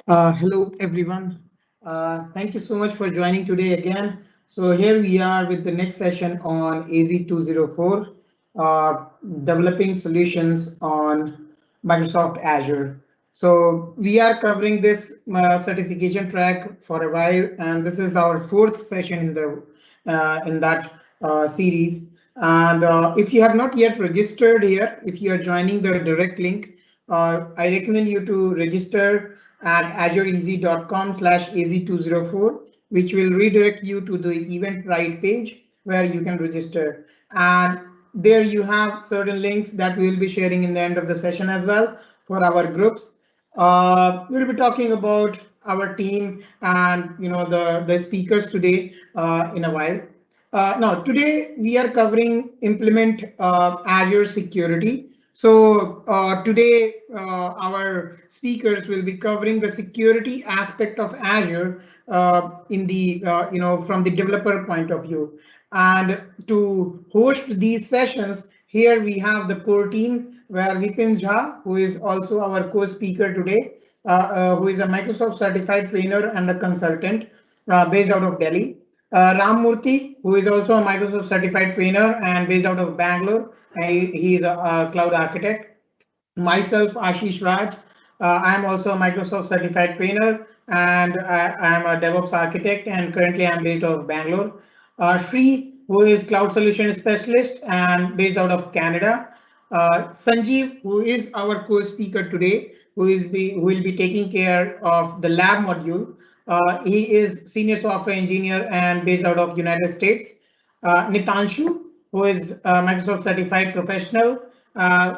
Hello, everyone. Thank you so much for joining today again. So here we are with the next session on AZ-204, developing solutions on Microsoft Azure. So we are covering this certification track for a while, and this is our fourth session in that series. And if you have not yet registered here, if you are joining the direct link, I recommend you to register at azurez.com/az204, which will redirect you to the Eventbrite page where you can register. And there you have certain links that we will be sharing in the end of the session as well for our groups. We'll be talking about our team and the speakers today in a while. Now, today we are covering implement Azure security. So today our speakers will be covering the security aspect of Azure in the from the developer point of view. And to host these sessions, here we have the core team where Vipin Jha, who is also our co-speaker today, who is a Microsoft certified trainer and a consultant based out of Delhi. Ram Murthy, who is also a Microsoft certified trainer and based out of Bangalore. He is a cloud architect. Myself, Ashish Raj. I am also a Microsoft certified trainer and I am a DevOps architect, and currently I'm based out of Bangalore. Sri, who is cloud solution specialist and based out of Canada. Sanjeev, who is our co-speaker today, who will be taking care of the lab module. He is senior software engineer and based out of United States. Nitanshu, who is a Microsoft certified professional,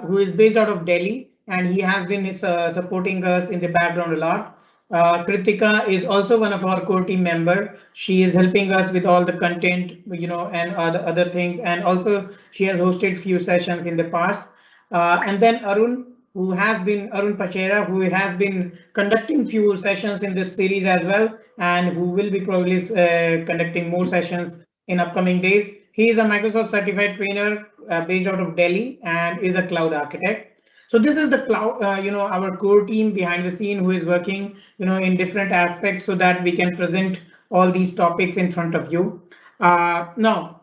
who is based out of Delhi, and he has been supporting us in the background a lot. Kritika is also one of our core team member. She is helping us with all the content, and other things. And also she has hosted few sessions in the past. And then Arun Pachera, who has been conducting few sessions in this series as well, and who will be probably conducting more sessions in upcoming days. He is a Microsoft certified trainer based out of Delhi and is a cloud architect. So this is the cloud, our core team behind the scene who is working, in different aspects so that we can present all these topics in front of you. Now,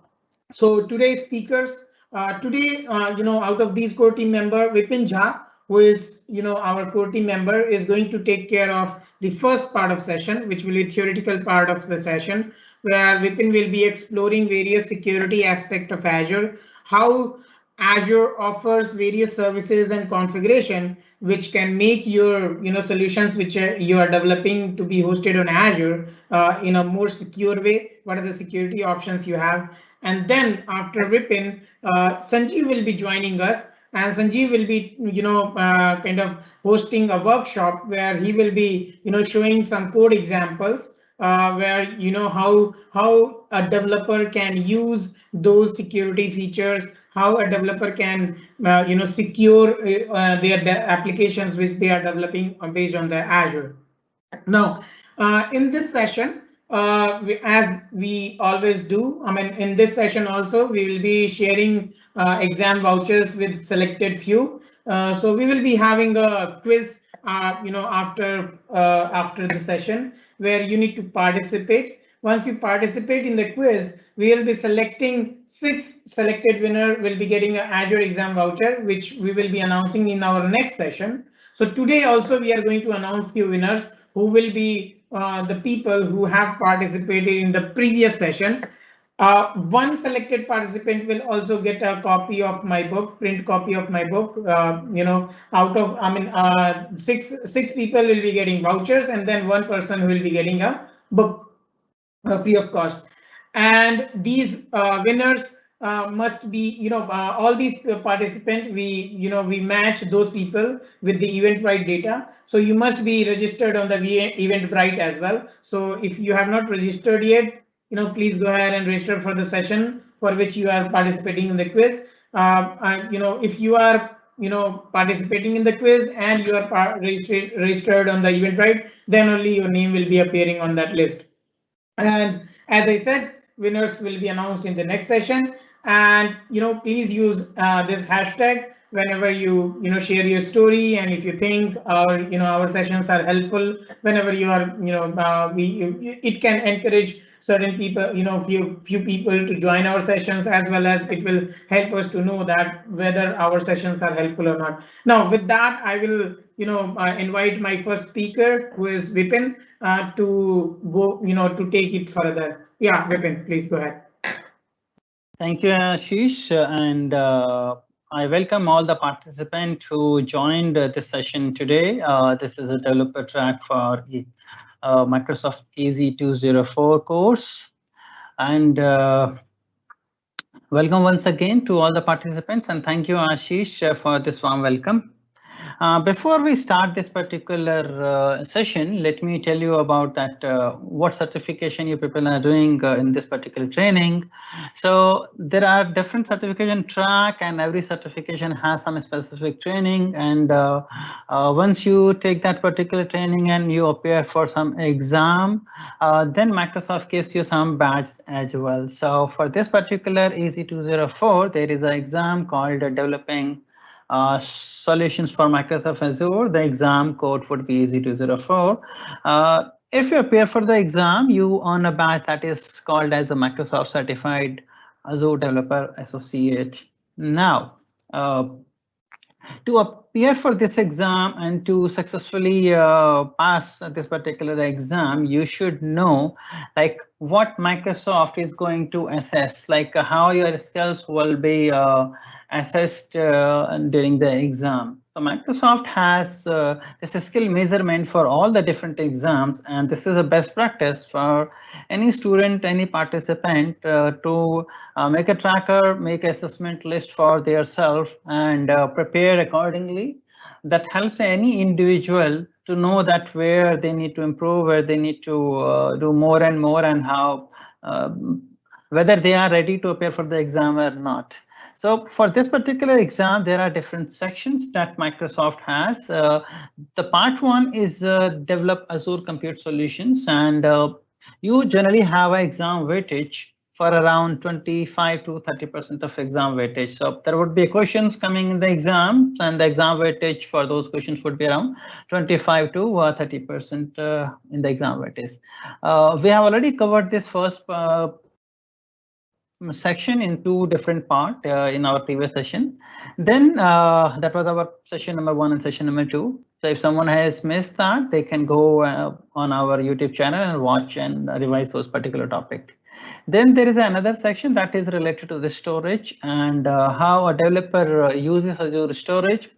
so today's speakers, out of these core team member, Vipin Jha, who is, our core team member, is going to take care of the first part of session, which will be theoretical part of the session, where Vipin will be exploring various security aspects of Azure, how Azure offers various services and configuration which can make your solutions which you are developing to be hosted on Azure in a more secure way. What are the security options you have? And then after Vipin, Sanjeev will be joining us, and Sanjeev will be kind of hosting a workshop where he will be showing some code examples where how a developer can use those security features, how a developer can secure their applications which they are developing based on the Azure. Now, in this session, as we always do, I mean, in this session also, we will be sharing exam vouchers with selected few. So we will be having a quiz, after the session where you need to participate. Once you participate in the quiz, we will be selecting 6 selected winner will be getting an Azure exam voucher, which we will be announcing in our next session. So today also we are going to announce few winners who will be the people who have participated in the previous session. One selected participant will also get a copy of my book, print copy of my book. Out of, six people will be getting vouchers, and then one person will be getting a book free of cost. And these winners must be, all these participants, we match those people with the Eventbrite data. So you must be registered on the Eventbrite as well. So if you have not registered yet, please go ahead and register for the session for which you are participating in the quiz. If you are participating in the quiz and you are registered on the Eventbrite, then only your name will be appearing on that list. And as I said, winners will be announced in the next session. And please use this hashtag whenever you share your story, and if you think our sessions are helpful, whenever you are it can encourage certain people, few people to join our sessions, as well as it will help us to know that whether our sessions are helpful or not. Now, with that, I will invite my first speaker, who is Vipin, to go to take it further. Yeah, Vipin, please go ahead. Thank you, Ashish, and I welcome all the participants who joined this session today. This is a developer track for Microsoft AZ-204 course, and welcome once again to all the participants, and thank you, Ashish, for this warm welcome. Before we start this particular session, let me tell you about that what certification you people are doing in this particular training. So there are different certification track, and every certification has some specific training. And once you take that particular training and you appear for some exam, then Microsoft gives you some badge as well. So for this particular AZ-204, there is an exam called Developing Solutions for Microsoft Azure. The exam code would be AZ-204. If you appear for the exam, you earn a badge that is called as a Microsoft Certified Azure Developer Associate. Now, to appear for this exam and to successfully pass this particular exam, you should know like what Microsoft is going to assess, like how your skills will be assessed during the exam. So Microsoft has this skill measurement for all the different exams, and this is a best practice for any student, any participant to make a tracker, make assessment list for their self, and prepare accordingly. That helps any individual to know that where they need to improve, where they need to do more and more, and how whether they are ready to appear for the exam or not. So for this particular exam, there are different sections that Microsoft has. The part one is develop Azure Compute Solutions, and you generally have an exam weightage for around 25 to 30% of exam weightage. So there would be questions coming in the exam, and the exam weightage for those questions would be around 25 to 30% in the exam weightage. We have already covered this first section in two different parts in our previous session. Then that was our session number 1 and session number 2. So if someone has missed that, they can go on our YouTube channel and watch and revise those particular topic. Then there is another section that is related to the storage and how a developer uses Azure storage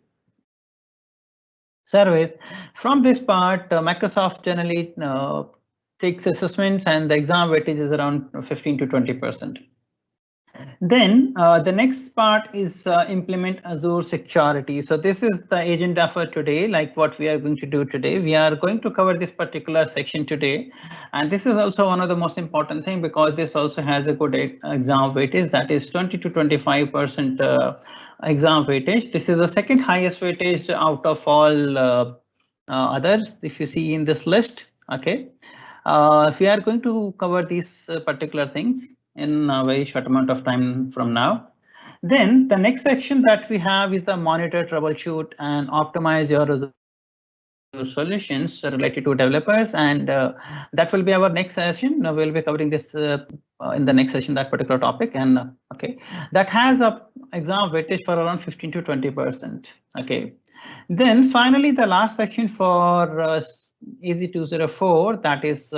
service. From this part, Microsoft generally takes assessments, and the exam weightage is around 15 to 20%. Then the next part is implement Azure security. So this is the agenda for today, like what we are going to do today. We are going to cover this particular section today. And this is also one of the most important thing, because this also has a good exam weightage, that is 20 to 25% exam weightage. This is the second highest weightage out of all others, if you see in this list. Okay. If we are going to cover these particular things in a very short amount of time from now. Then the next section that we have is the monitor, troubleshoot, and optimize your solutions related to developers, and that will be our next session. We'll be covering this in the next session, that particular topic, and okay, that has a exam weightage for around 15 to 20%. Okay, then finally the last section for AZ-204, that is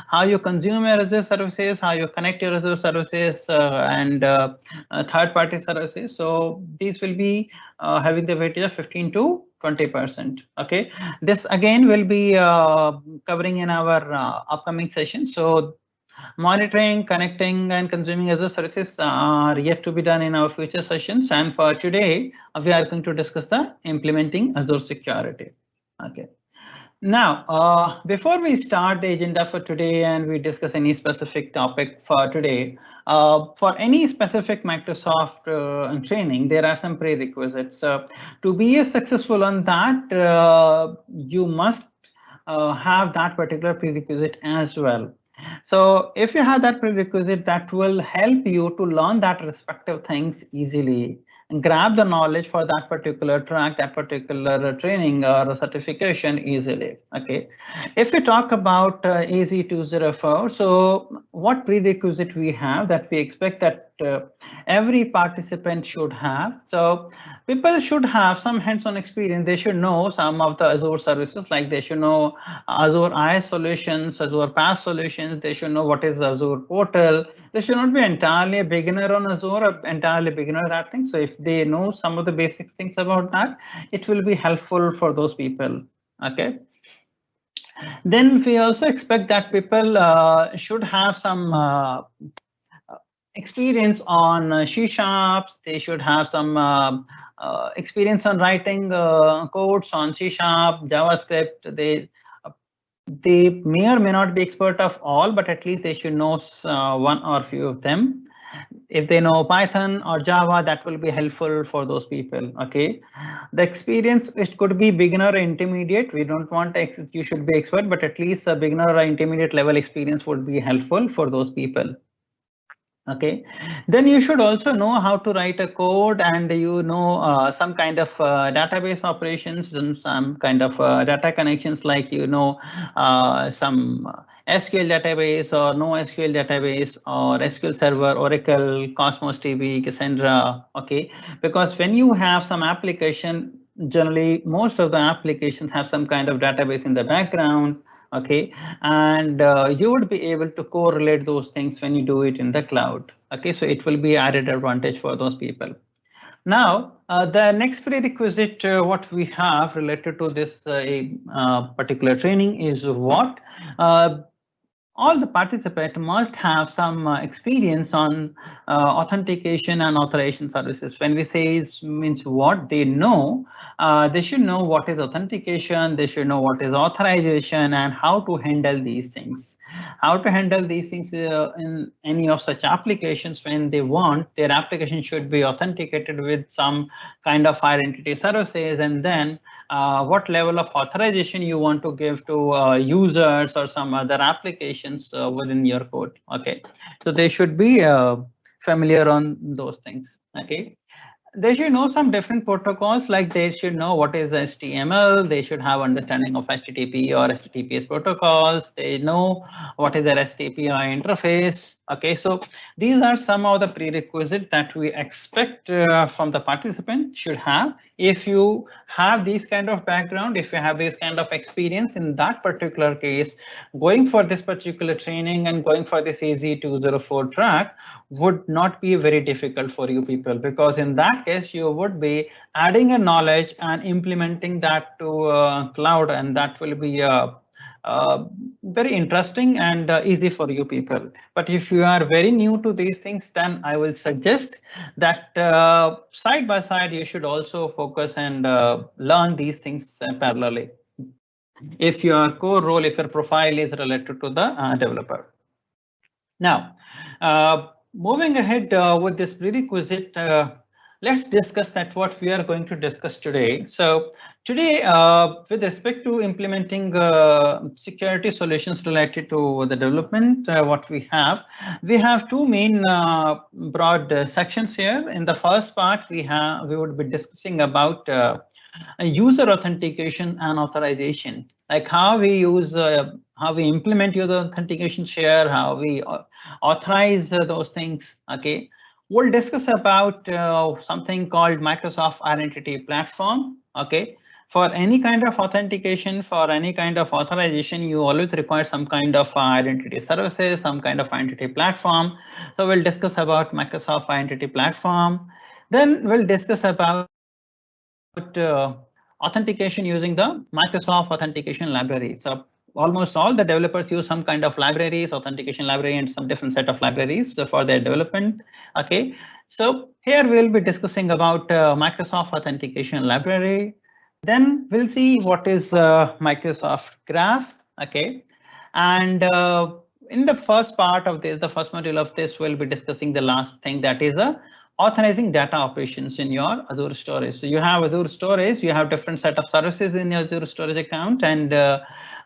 how you consume your Azure services, how you connect your Azure services, and third-party services. So these will be having the weightage of 15 to 20%. Okay, this again will be covering in our upcoming session. So monitoring, connecting, and consuming Azure services are yet to be done in our future sessions. And for today, we are going to discuss the implementing Azure security. Okay. Now, before we start the agenda for today and we discuss any specific topic for today, for any specific Microsoft training, there are some prerequisites. To be successful on that, you must have that particular prerequisite as well. So if you have that prerequisite, that will help you to learn that respective things easily. grab the knowledge for that particular track, that particular training or certification easily. Okay, if we talk about AZ-204, so what prerequisite we have that we expect that every participant should have. So people should have some hands-on experience. They should know some of the Azure services, like they should know Azure IaaS solutions, Azure PaaS solutions. They should know what is Azure portal. They should not be entirely a beginner on Azure or entirely beginner at that thing. So if they know some of the basic things about that, it will be helpful for those people. Okay. Then we also expect that people should have some experience on C#. They should have some experience on writing codes on C#, JavaScript. They may or may not be expert of all, but at least they should know one or few of them. If they know Python or Java, that will be helpful for those people. Okay, the experience, it could be beginner or intermediate. We don't want you should be expert, but at least a beginner or intermediate level experience would be helpful for those people. Okay, then you should also know how to write a code, and some kind of database operations and some kind of data connections, like some SQL database or NoSQL database or SQL Server, Oracle, Cosmos DB, Cassandra. Okay, because when you have some application, generally most of the applications have some kind of database in the background. Okay, and you would be able to correlate those things when you do it in the cloud. Okay, so it will be added advantage for those people. Now, the next prerequisite what we have related to this particular training is what all the participants must have some experience on authentication and authorization services. When we say means what they know, they should know what is authentication, they should know what is authorization, and how to handle these things. How to handle these things in any of such applications. When they want their application should be authenticated with some kind of identity services, and then what level of authorization you want to give to users or some other applications within your code. Okay, so they should be familiar on those things. Okay, they should know some different protocols, like they should know what is HTML, they should have understanding of HTTP or HTTPS protocols, they know what is their STPI interface. Okay, so these are some of the prerequisites that we expect from the participant should have. If you have this kind of background, if you have this kind of experience in that particular case, going for this particular training and going for this AZ-204 track would not be very difficult for you people, because in that case you would be adding a knowledge and implementing that to cloud, and that will be very interesting and easy for you people. But if you are very new to these things, then I will suggest that side by side you should also focus and learn these things parallelly, if your core role, if your profile is related to the developer. Now, moving ahead with this prerequisite, let's discuss that what we are going to discuss today. So today, with respect to implementing security solutions related to the development, what we have two main broad sections here. In the first part, we would be discussing about user authentication and authorization, like how we use how we implement user authentication share, how we authorize those things. Okay, we'll discuss about something called Microsoft Identity Platform. Okay, for any kind of authentication, for any kind of authorization, you always require some kind of identity services, some kind of identity platform. So we'll discuss about Microsoft Identity Platform. Then we'll discuss about authentication using the Microsoft Authentication Library. So almost all the developers use some kind of libraries, authentication library, and some different set of libraries for their development. Okay, so here we'll be discussing about Microsoft Authentication Library. Then we'll see what is Microsoft Graph. Okay, and in the first part of this, the first module of this, we'll be discussing the last thing, that is a authorizing data operations in your Azure storage. So you have Azure storage, you have different set of services in your Azure storage account, and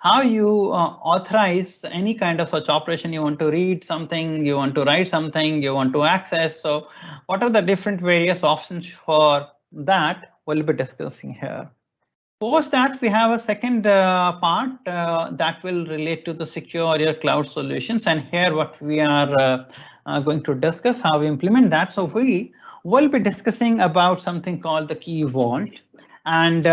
how you authorize any kind of such operation. You want to read something, you want to write something, you want to access. So what are the different various options for that? We'll be discussing here. Post that, we have a second part that will relate to the secure your cloud solutions, and here what we are going to discuss how we implement that. So we will be discussing about something called the Key Vault, and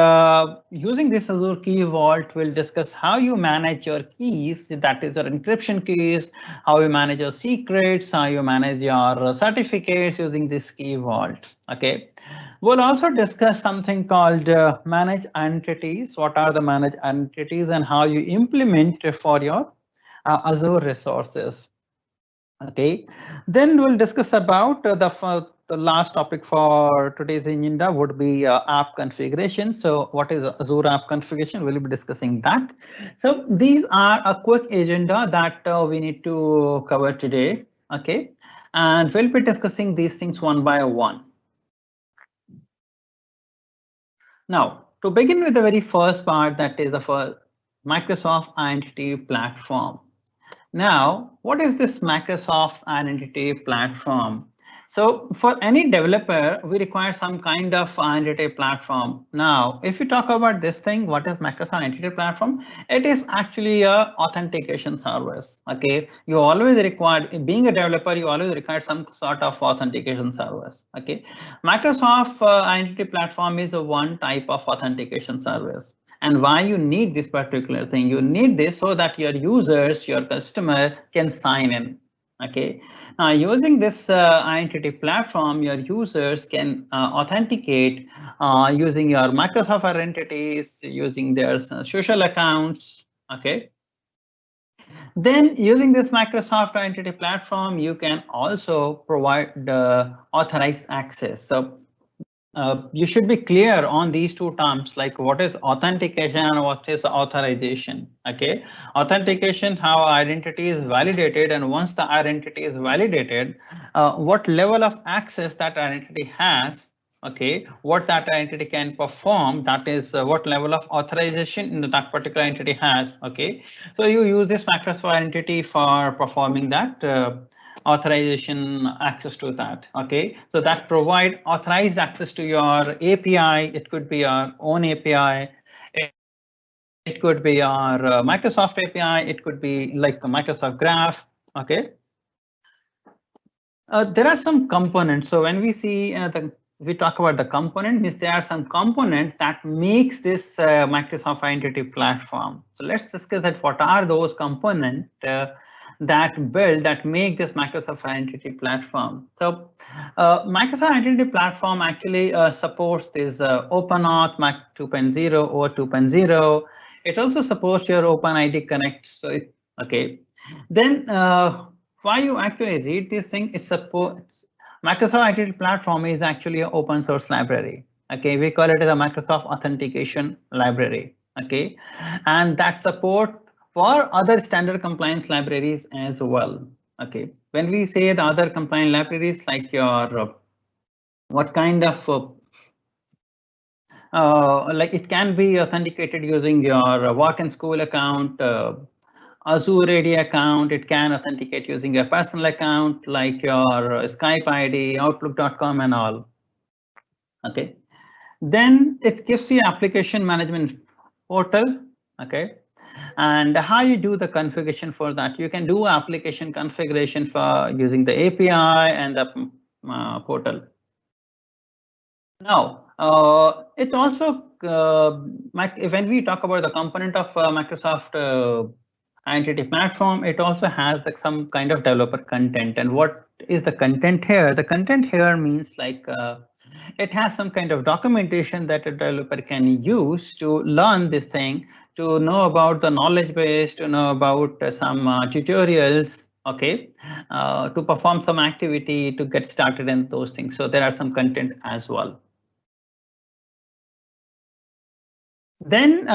using this Azure Key Vault, we'll discuss how you manage your keys, that is your encryption keys, how you manage your secrets, how you manage your certificates using this Key Vault. Okay. We'll also discuss something called manage entities. What are the managed entities and how you implement it for your Azure resources. Okay, then we'll discuss about the last topic for today's agenda would be app configuration. So what is Azure App Configuration? We'll be discussing that. So these are a quick agenda that we need to cover today. Okay, and we'll be discussing these things one by one. Now, to begin with the very first part, that is the Microsoft Identity Platform. Now, what is this Microsoft Identity Platform? So for any developer, we require some kind of identity platform. Now, if we talk about this thing, what is Microsoft Identity Platform? It is actually a authentication service. Okay, you always require, being a developer, you always require some sort of authentication service. Okay, Microsoft Identity Platform is a one type of authentication service. And why you need this particular thing? You need this so that your users, your customer can sign in. Okay. Now, using this identity platform, your users can authenticate using your Microsoft identities, using their social accounts. Okay. Then using this Microsoft identity platform, you can also provide authorized access. So you should be clear on these two terms, like what is authentication and what is authorization. Okay, authentication, how identity is validated, and once the identity is validated, what level of access that identity has. Okay, what that entity can perform, that is what level of authorization that particular entity has. Okay, so you use this Microsoft entity for performing that authorization access to that. Okay, so that provide authorized access to your API. It could be your own API. It could be your Microsoft API. It could be like a Microsoft Graph. Okay. There are some components. So when we see we talk about the component, means there are some component that makes this Microsoft Identity Platform. So let's discuss that. What are those components that make this Microsoft Identity Platform? So Microsoft Identity Platform actually supports this OpenAuth Mac 2.0 or 2.0. It also supports your OpenID Connect. So okay, then why you actually read this thing? It supports Microsoft Identity Platform is actually an open source library. Okay, we call it as a Microsoft Authentication Library. Okay, and that support for other standard compliance libraries as well. Okay, when we say the other compliance libraries, like your what kind of like it can be authenticated using your work and school account, Azure AD account. It can authenticate using your personal account, like your Skype ID, Outlook.com, and all. Okay, then it gives you application management portal. Okay, and how you do the configuration for that? You can do application configuration for using the API and the portal. Now, it also when we talk about the component of Microsoft Identity Platform, it also has like some kind of developer content. And what is the content here? The content here means like it has some kind of documentation that a developer can use to learn this thing, to know about the knowledge base, to know about some tutorials. Okay, to perform some activity, to get started in those things. So there are some content as well. Then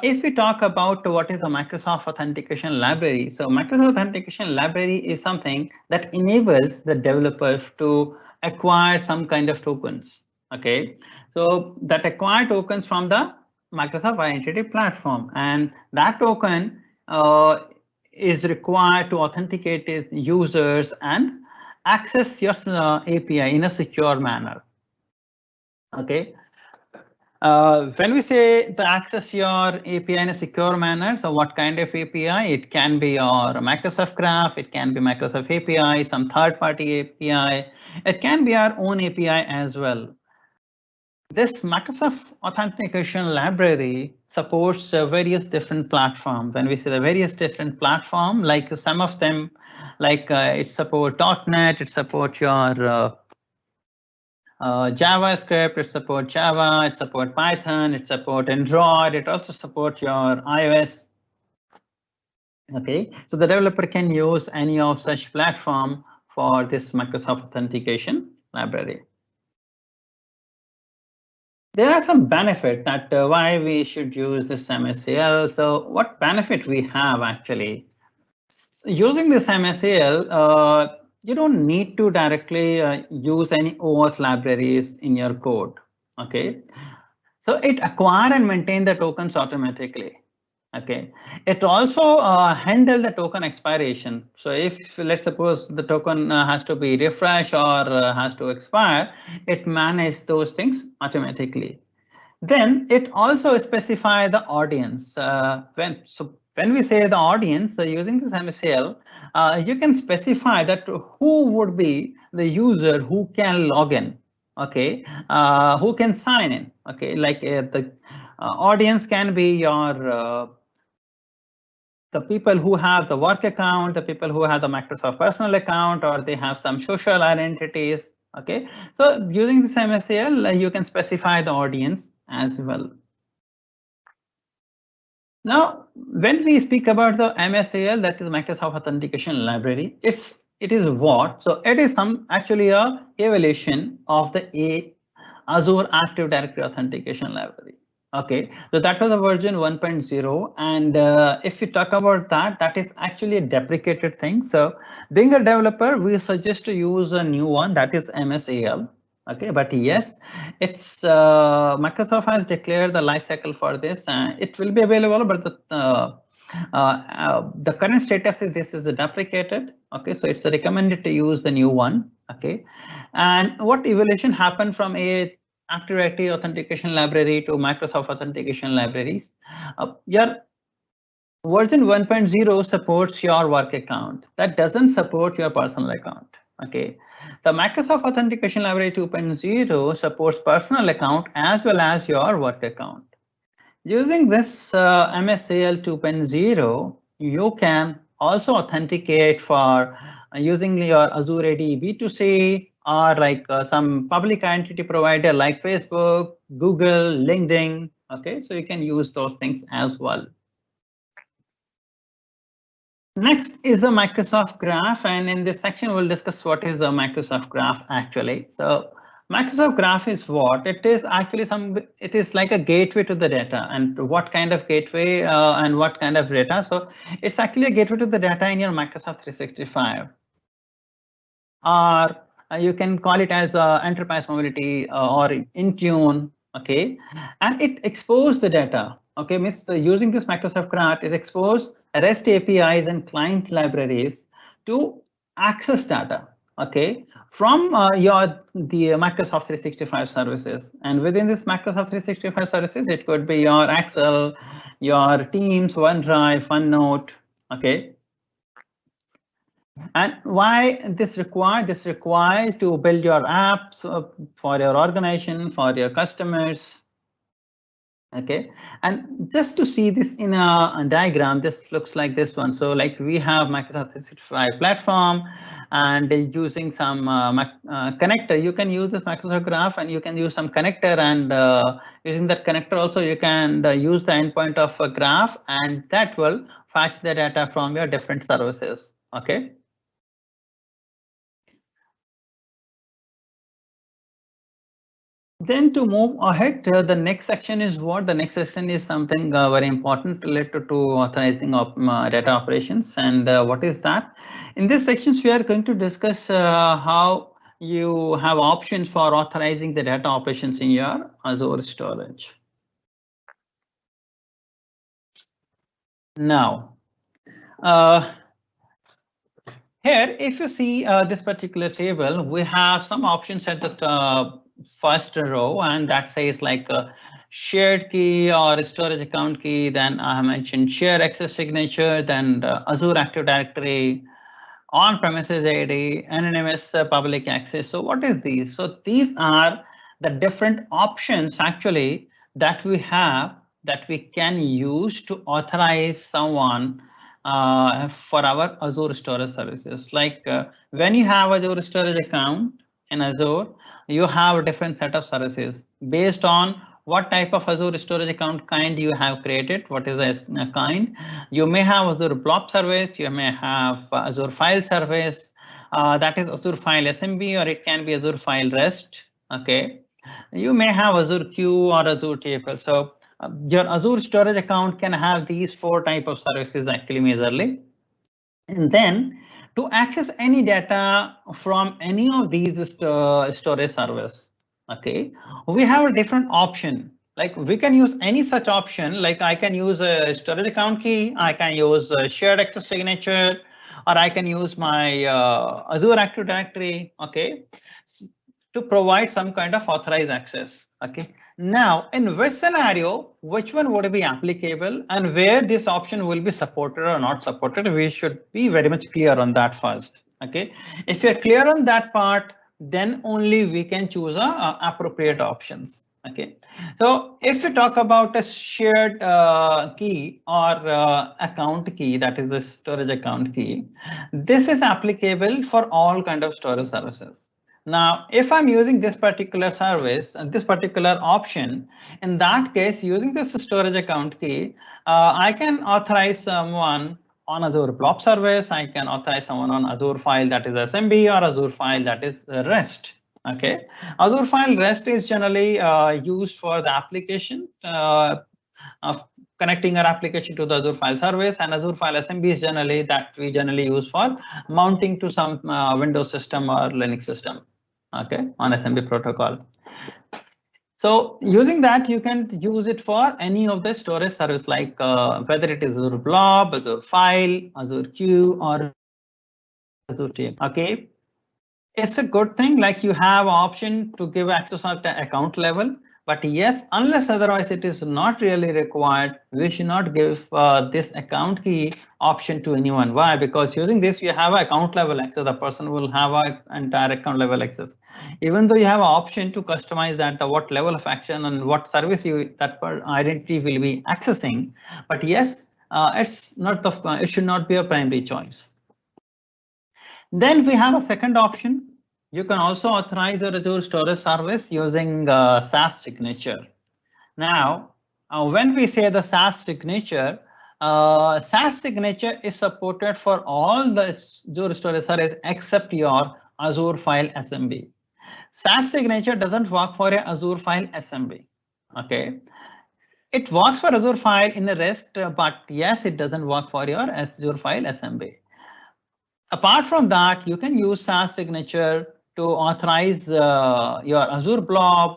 if we talk about what is a Microsoft Authentication Library, so Microsoft Authentication Library is something that enables the developer to acquire some kind of tokens. Okay, so that acquire tokens from the Microsoft Identity Platform, and that token is required to authenticate users and access your API in a secure manner. Okay. When we say to access your API in a secure manner, so what kind of API? It can be your Microsoft Graph, it can be Microsoft API, some third-party API, it can be our own API as well. This Microsoft Authentication Library supports various different platforms. When we say the various different platforms, like some of them, like it supports .NET, it supports your JavaScript, it supports Java, it supports Python, it supports Android, it also supports your iOS. Okay, so the developer can use any of such platform for this Microsoft Authentication Library. There are some benefits that why we should use this MSAL. So what benefit we have actually? Using this MSAL, you don't need to directly use any OAuth libraries in your code. Okay, so it acquire and maintain the tokens automatically. Okay, it also handle the token expiration. So if let's suppose the token has to be refreshed or has to expire, it manages those things automatically. Then it also specify the audience. When we say the audience using this MSAL, you can specify that who would be the user who can log in. Okay, who can sign in. Okay, like the audience can be your the people who have the work account, the people who have the Microsoft personal account, or they have some social identities. Okay, so using this MSAL, you can specify the audience as well. Now, when we speak about the MSAL, that is Microsoft Authentication Library, it is what? So it is actually a evaluation of the Azure Active Directory Authentication Library. Okay, so that was a version 1.0, and if we talk about that, that is actually a deprecated thing. So being a developer, we suggest to use a new one, that is MSAL. Okay, but yes, it's Microsoft has declared the life cycle for this. It will be available, but the current status is this is deprecated. Okay, so it's recommended to use the new one. Okay, and what evolution happened from a Active Directory Authentication Library to Microsoft Authentication Libraries? Your version 1.0 supports your work account. That doesn't support your personal account. Okay, the Microsoft Authentication Library 2.0 supports personal account as well as your work account. Using this MSAL 2.0, you can also authenticate for using your Azure AD B2C or like some public identity provider like Facebook, Google, LinkedIn. Okay, so you can use those things as well. Next is a Microsoft Graph, and in this section we'll discuss what is a Microsoft Graph actually. So Microsoft Graph is what? It is actually it is like a gateway to the data, and what kind of gateway and what kind of data. So it's actually a gateway to the data in your Microsoft 365. Or you can call it as enterprise mobility or Intune. Okay, and it exposes the data. Okay, using this Microsoft Graph, it exposes REST APIs and client libraries to access data. Okay, from the Microsoft 365 services, and within this Microsoft 365 services, it could be your Excel, your Teams, OneDrive, OneNote. Okay. And why this required? This required to build your apps for your organization, for your customers. Okay, and just to see this in a diagram, this looks like this one. So like we have Microsoft 365 platform, and using some connector, you can use this Microsoft Graph, and you can use some connector, and using that connector also you can use the endpoint of a graph, and that will fetch the data from your different services. Okay. Then to move ahead, the next section is what? The next section is something very important related to authorizing of data operations. And what is that? In this sections, we are going to discuss how you have options for authorizing the data operations in your Azure storage. Now, here, if you see this particular table, we have some options at the first row, and that says like shared key or storage account key. Then I have mentioned share access signature, then Azure Active Directory, on-premises ID, anonymous public access. So what is these? So these are the different options actually that we have that we can use to authorize someone for our Azure storage services. Like when you have Azure storage account in Azure, you have a different set of services based on what type of Azure storage account kind you have created. What is the kind? You may have Azure Blob service, you may have Azure File service, that is Azure File SMB, or it can be Azure File REST. Okay, you may have Azure Queue or Azure TFL. So your Azure storage account can have these 4 types of services actually majorly. And then to access any data from any of these storage service, okay, we have a different option. Like we can use any such option, like I can use a storage account key, I can use a shared access signature, or I can use my Azure Active Directory, okay, to provide some kind of authorized access. Okay, now in which scenario, which one would be applicable and where this option will be supported or not supported, we should be very much clear on that first. Okay, if you're clear on that part, then only we can choose appropriate options. Okay, so if you talk about a shared key or account key, that is the storage account key, this is applicable for all kind of storage services. Now, if I'm using this particular service and this particular option, in that case, using this storage account key, I can authorize someone on Azure Blob service. I can authorize someone on Azure file that is SMB or Azure file that is REST. Okay, Azure file REST is generally used for the application of connecting our application to the Azure file service, and Azure file SMB is generally that we generally use for mounting to some Windows system or Linux system. Okay, on SMB protocol. So using that, you can use it for any of the storage service, like whether it is Azure Blob, Azure File, Azure Queue, or Azure Team. Okay, it's a good thing, like you have option to give access at the account level. But yes, unless otherwise it is not really required, we should not give this account key option to anyone. Why? Because using this, you have account level access. The person will have an entire account level access. Even though you have an option to customize that, what level of action and what service that identity will be accessing. But yes, it's not it should not be a primary choice. Then we have a second option. You can also authorize your Azure storage service using Sas signature. Now, when we say the Sas signature is supported for all the Azure storage service except your Azure file SMB. Sas signature doesn't work for a Azure file SMB. Okay, it works for Azure file in the REST, but yes, it doesn't work for your Azure file SMB. Apart from that, you can use Sas signature to authorize your Azure blob,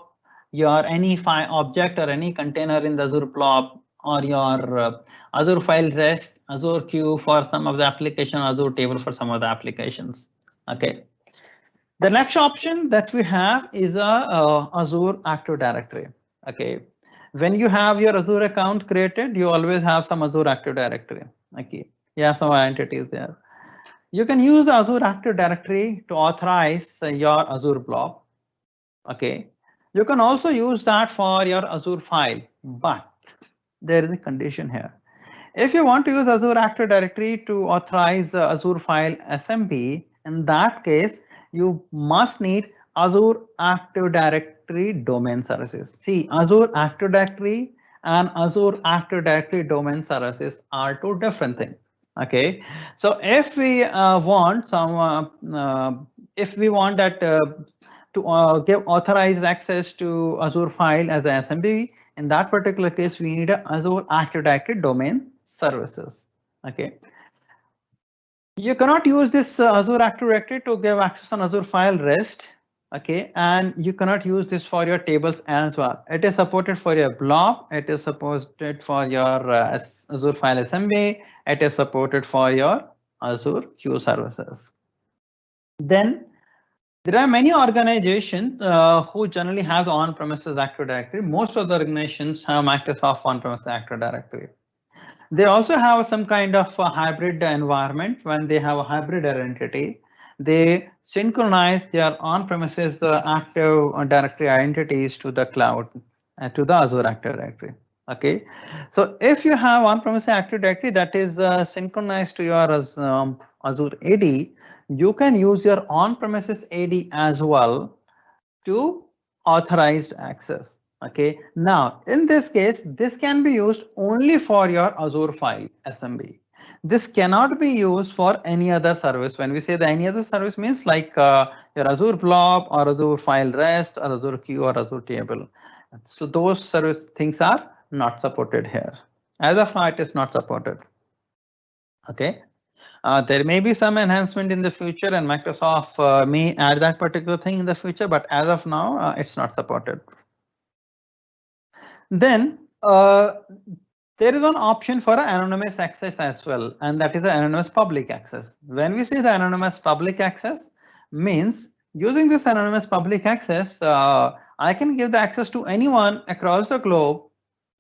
your any file object or any container in the Azure blob, or your Azure file REST, Azure Queue for some of the application, Azure table for some of the applications. Okay. The next option that we have is a Azure Active Directory. Okay. When you have your Azure account created, you always have some Azure Active Directory. Okay. You have some entities there. You can use the Azure Active Directory to authorize your Azure blob. Okay, you can also use that for your Azure file, but there is a condition here. If you want to use Azure Active Directory to authorize the Azure file SMB, in that case, you must need Azure Active Directory domain services. See, Azure Active Directory and Azure Active Directory domain services are 2 different things. Okay, so if we want some, if we want that to give authorized access to Azure file as a SMB, in that particular case, we need a Azure Active Directory domain services. Okay. You cannot use this Azure Active Directory to give access on Azure File REST. Okay, and you cannot use this for your tables as well. It is supported for your blob. It is supported for your Azure File Assembly. It is supported for your Azure Queue services. Then there are many organizations who generally have the on-premises Active Directory. Most of the organizations have Microsoft on-premises Active Directory. They also have some kind of a hybrid environment. When they have a hybrid identity, they synchronize their on-premises Active Directory identities to the cloud, to the Azure Active Directory. Okay, so if you have on-premises Active Directory that is synchronized to your Azure AD, you can use your on-premises AD as well to authorized access. Okay, now in this case, this can be used only for your Azure file SMB. This cannot be used for any other service. When we say the any other service means like your Azure blob or Azure file rest or Azure queue or Azure table. So those service things are not supported here. As of now, it is not supported. Okay. There may be some enhancement in the future and Microsoft may add that particular thing in the future, but as of now, it's not supported. Then there is one option for anonymous access as well, and that is the anonymous public access. When we say the anonymous public access means using this anonymous public access, I can give the access to anyone across the globe.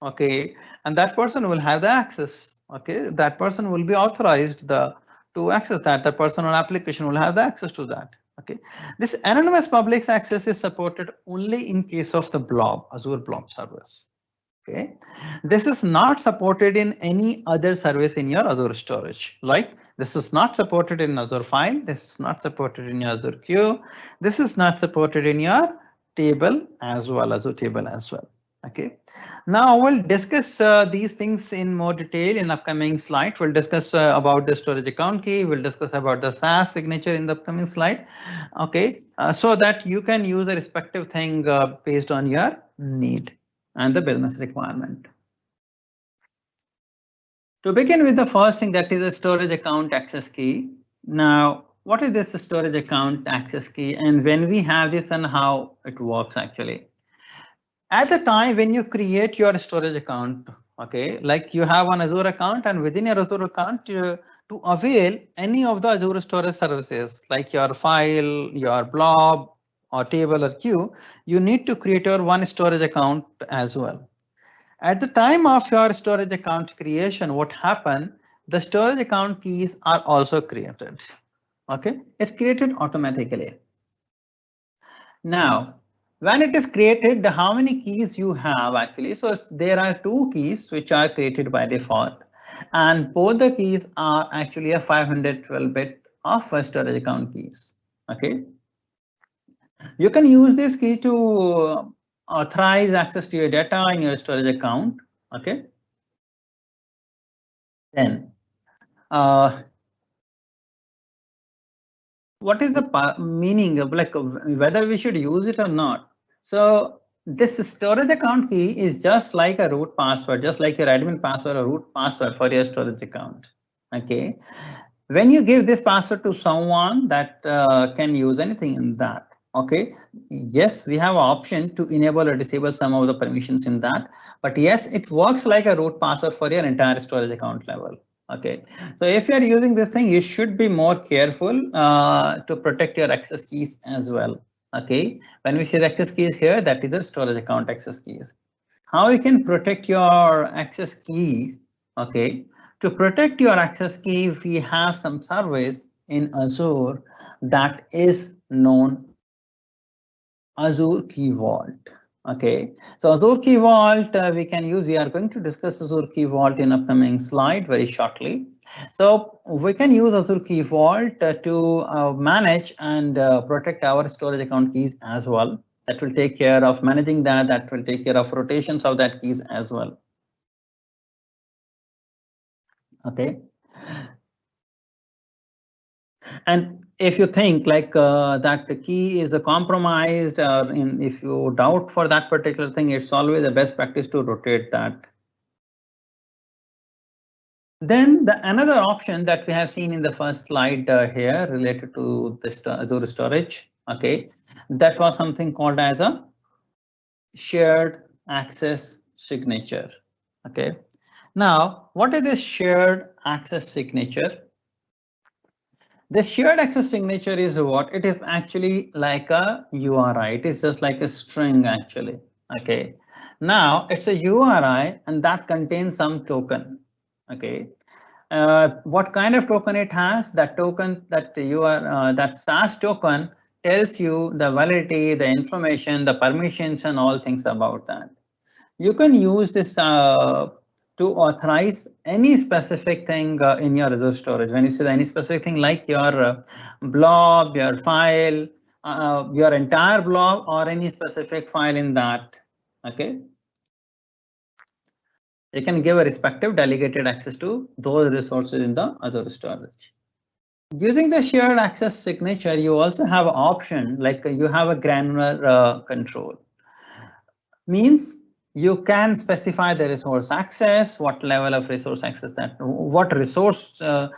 Okay, and that person will have the access. Okay, that person will be authorized to access that. The person or application will have the access to that. Okay, this anonymous public access is supported only in case of the blob, Azure blob service. Okay, this is not supported in any other service in your Azure storage. Like this is not supported in Azure file. This is not supported in your Azure queue. This is not supported in your table as well, Azure table as well. Okay, now we'll discuss these things in more detail in upcoming slide. We'll discuss about the storage account key. We'll discuss about the SAS signature in the upcoming slide. Okay, so that you can use a respective thing based on your need and the business requirement. To begin with, the first thing that is a storage account access key. Now, what is this storage account access key and when we have this and how it works actually? At the time when you create your storage account, okay, like you have an Azure account and within your Azure account to avail any of the Azure storage services like your file, your blob or table or queue, you need to create your one storage account as well. At the time of your storage account creation, what happened? The storage account keys are also created. Okay, it's created automatically. Now, when it is created, how many keys you have actually? So there are two keys which are created by default, and both the keys are actually a 512-bit of storage account keys. Okay, you can use this key to authorize access to your data in your storage account. Okay, then what is the meaning of like whether we should use it or not? So this storage account key is just like a root password, just like your admin password or root password for your storage account. Okay, when you give this password to someone that can use anything in that. Okay, yes, we have an option to enable or disable some of the permissions in that, but yes, it works like a root password for your entire storage account level. Okay, so if you are using this thing, you should be more careful to protect your access keys as well. Okay, when we say access keys here, that is the storage account access keys. How you can protect your access keys? Okay, to protect your access key, we have some service in Azure that is known Azure Key Vault. Okay, so Azure Key Vault we can use. We are going to discuss Azure Key Vault in upcoming slide very shortly. So we can use Azure Key Vault to manage and protect our storage account keys as well. That will take care of managing that. That will take care of rotations of that keys as well. Okay. And if you think like that the key is compromised or if you doubt for that particular thing, it's always the best practice to rotate that. Then another option that we have seen in the first slide here related to this Azure storage, okay, that was something called as a shared access signature. Okay, now what is this shared access signature? The shared access signature is what? It is actually like a URI. It is just like a string actually. Okay, now it's a URI and that contains some token. Okay, what kind of token it has? That token that that SAS token tells you the validity, the information, the permissions, and all things about that. You can use this to authorize any specific thing in your Azure storage. When you say any specific thing like your blob, your file, your entire blob, or any specific file in that. Okay, you can give a respective delegated access to those resources in the Azure storage. Using the shared access signature, you also have an option like you have a granular control. Means you can specify the resource access, what level of resource access that, what resource the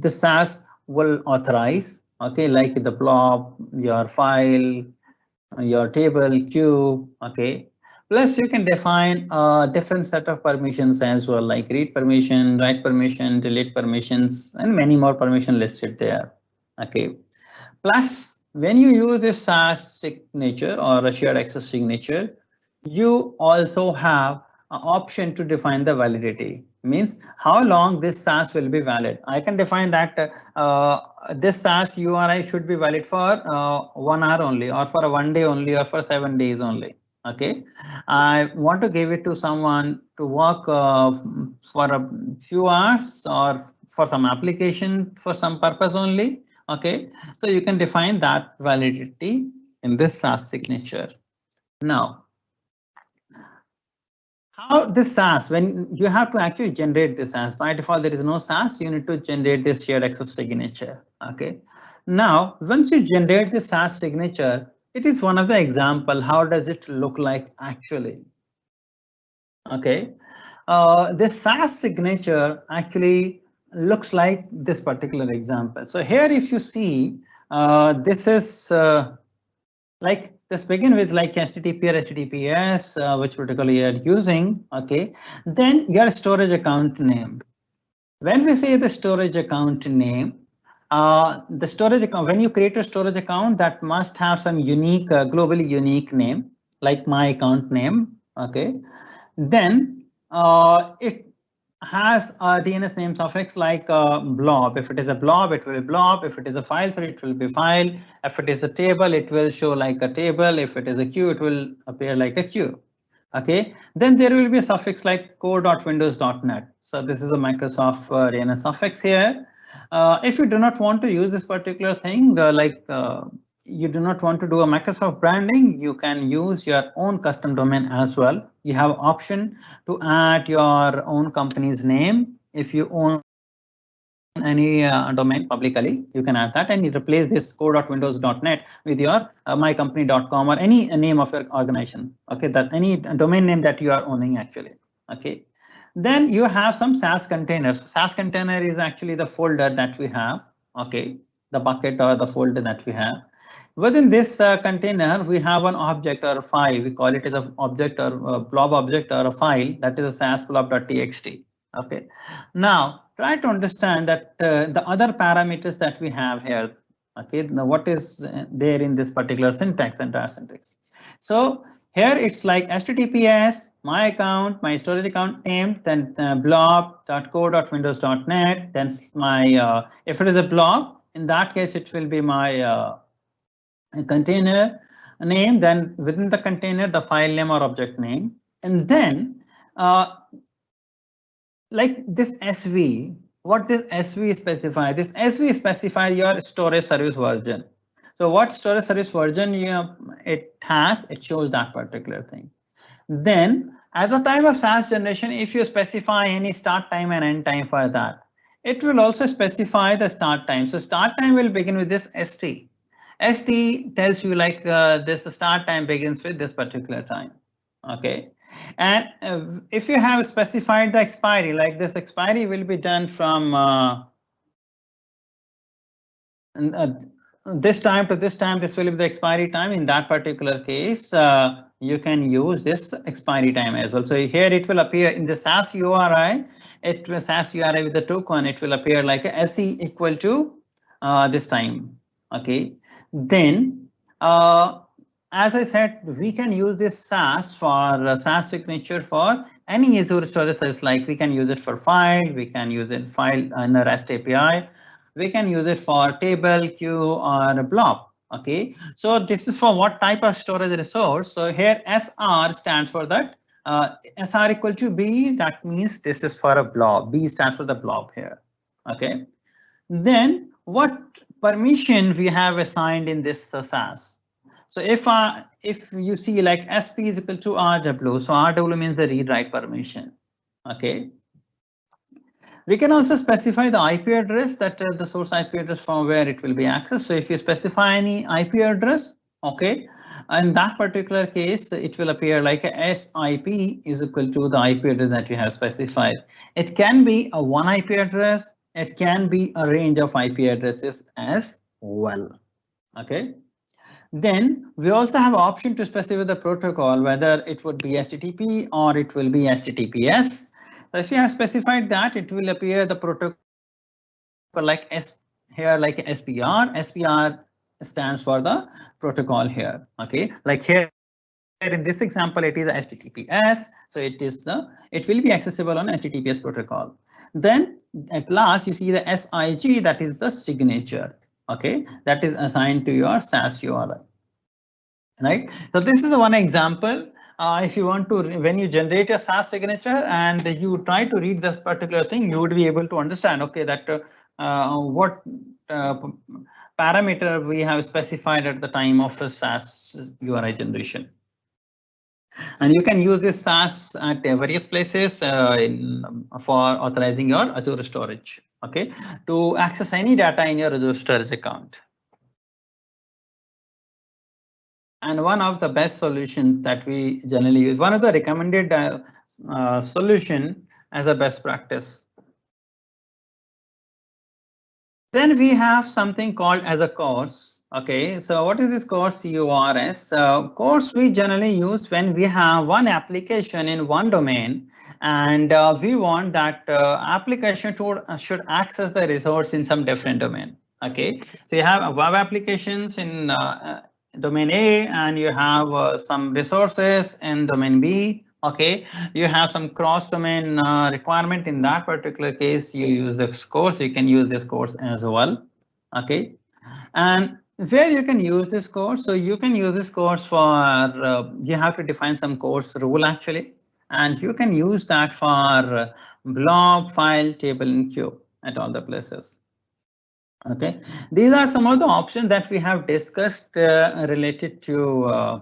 SAS will authorize. Okay, like the blob, your file, your table, queue. Okay, plus you can define a different set of permissions as well, like read permission, write permission, delete permissions, and many more permission listed there. Okay, plus when you use this SAS signature or a shared access signature, you also have an option to define the validity. Means how long this SAS will be valid. I can define that this SAS URI should be valid for 1 hour only, or for 1 day only, or for 7 days only. Okay, I want to give it to someone to work for a few hours or for some application for some purpose only. Okay, so you can define that validity in this SAS signature. Now, how this SAS, when you have to actually generate this SAS, by default there is no SAS, you need to generate this shared access signature. Okay, now once you generate the SAS signature, it is one of the example. How does it look like actually? Okay, this SAS signature actually looks like this particular example. So here if you see, this is like this begin with like HTTP or HTTPS, which particularly you are using. Okay, then your storage account name. When we say the storage account name, the storage account, when you create a storage account, that must have some unique, globally unique name, like my account name. Okay, then it has a DNS name suffix like blob. If it is a blob, it will be blob. If it is a file, so it will be file. If it is a table, it will show like a table. If it is a queue, it will appear like a queue. Okay, then there will be a suffix like core.windows.net. So this is a Microsoft DNS suffix here. If you do not want to use this particular thing, you do not want to do a Microsoft branding, you can use your own custom domain as well. You have option to add your own company's name. If you own any domain publicly, you can add that and you replace this core.windows.net with your mycompany.com or any name of your organization. Okay, that any domain name that you are owning actually. Okay, then you have some Sas containers. Sas container is actually the folder that we have. Okay, the bucket or the folder that we have. Within this container, we have an object or a file. We call it as an object or a blob object or a file, that is a SAS blob.txt. Okay, now try to understand that the other parameters that we have here. Okay, now what is there in this particular syntax, entire syntax. So here it's like HTTPS, my account, my storage account name, then blob.core.windows.net. Then my if it is a blob, in that case it will be my container name, then within the container the file name or object name, and then like this SV, what this SV specify? This SV specify your storage service version. So what storage service version it has, it shows that particular thing. Then at the time of SAS generation, if you specify any start time and end time for that, it will also specify the start time. So start time will begin with this ST. ST tells you like this start time begins with this particular time. Okay. And if you have specified the expiry, like this expiry will be done from this time to this time, this will be the expiry time. In that particular case, you can use this expiry time as well. So here it will appear in the Sas URI. It will Sas URI with the token. It will appear like a SE equal to this time. Okay. Then, as I said, we can use this Sas for Sas signature for any Azure storage service. Like we can use it for file. We can use it file in the REST API. We can use it for table, queue, or blob. Okay, so this is for what type of storage resource. So here SR stands for that. SR equal to B, that means this is for a blob. B stands for the blob here. Okay, then what permission we have assigned in this Sas? So if you see like SP is equal to RW, so RW means the read write permission. Okay. We can also specify the IP address, that the source IP address from where it will be accessed. So if you specify any IP address, okay, in that particular case, it will appear like a SIP is equal to the IP address that you have specified. It can be a one IP address. It can be a range of IP addresses as well. Okay. Then we also have option to specify the protocol, whether it would be HTTP or it will be HTTPS. So if you have specified that, it will appear the protocol like here like SPR. SPR stands for the protocol here. Okay, like here in this example, it is HTTPS. So it will be accessible on HTTPS protocol. Then at last you see the SIG, that is the signature. Okay, that is assigned to your Sas URI. Right. So this is the one example. If you want to, when you generate a Sas signature and you try to read this particular thing, you would be able to understand, okay, that what parameter we have specified at the time of a Sas URI generation. And you can use this Sas at various places for authorizing your Azure storage, okay, to access any data in your Azure storage account. And one of the best solutions that we generally use, one of the recommended solution as a best practice. Then we have something called as a course. Okay, so what is this course? CORS. Course we generally use when we have one application in one domain, and we want that application should access the resource in some different domain. Okay, so you have web applications in domain A, and you have some resources in domain B. Okay, you have some cross-domain requirement. In that particular case, you use this course. You can use this course as well. Okay, and where you can use this course, so you can use this course for you have to define some course rule actually, and you can use that for blob, file, table, and queue at all the places. Okay, these are some of the options that we have discussed related to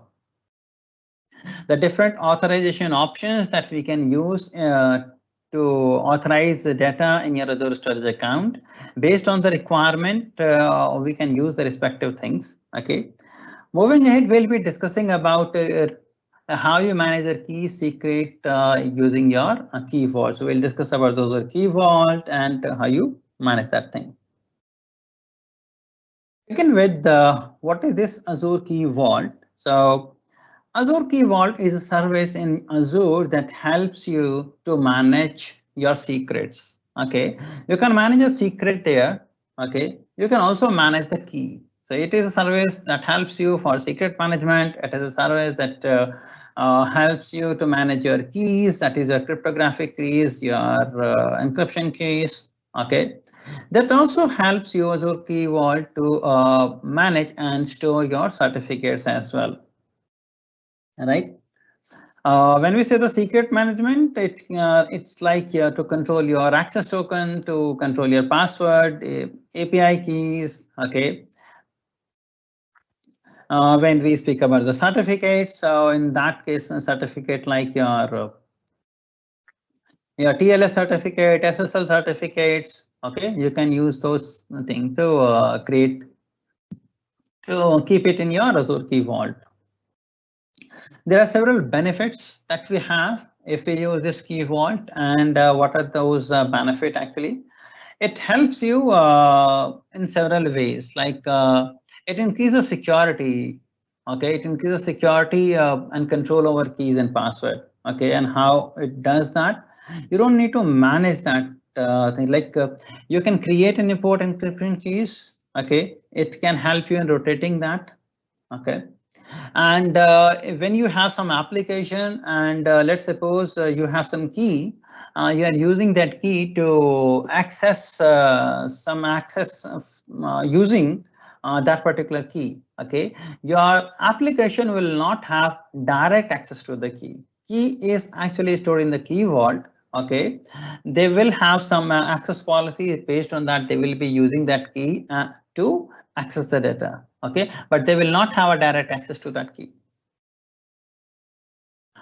the different authorization options that we can use to authorize the data in your Azure storage account. Based on the requirement, we can use the respective things. Okay, moving ahead, we'll be discussing about how you manage a key secret using your key vault. So we'll discuss about those key vault and how you manage that thing. Begin with what is this Azure Key Vault? So Azure Key Vault is a service in Azure that helps you to manage your secrets. Okay, you can manage a secret there. Okay, you can also manage the key. So it is a service that helps you for secret management. It is a service that helps you to manage your keys, that is your cryptographic keys, your encryption keys. Okay, that also helps you Azure Key Vault to manage and store your certificates as well. Right. When we say the secret management, it's like to control your access token, to control your password, API keys. Okay. When we speak about the certificates, so in that case, a certificate like your TLS certificate, SSL certificates. Okay, you can use those things to keep it in your Azure Key Vault. There are several benefits that we have if we use this key vault, and what are those benefits actually? It helps you in several ways, like it increases security. Okay, it increases security and control over keys and password. Okay, and how it does that? You don't need to manage that thing. Like you can create and import encryption keys. Okay, it can help you in rotating that. Okay, and when you have some application, and let's suppose you have some key, you are using that key to access some access using that particular key. Okay, your application will not have direct access to the key. Key is actually stored in the key vault. Okay, they will have some access policy. Based on that, they will be using that key to access the data. Okay, but they will not have a direct access to that key.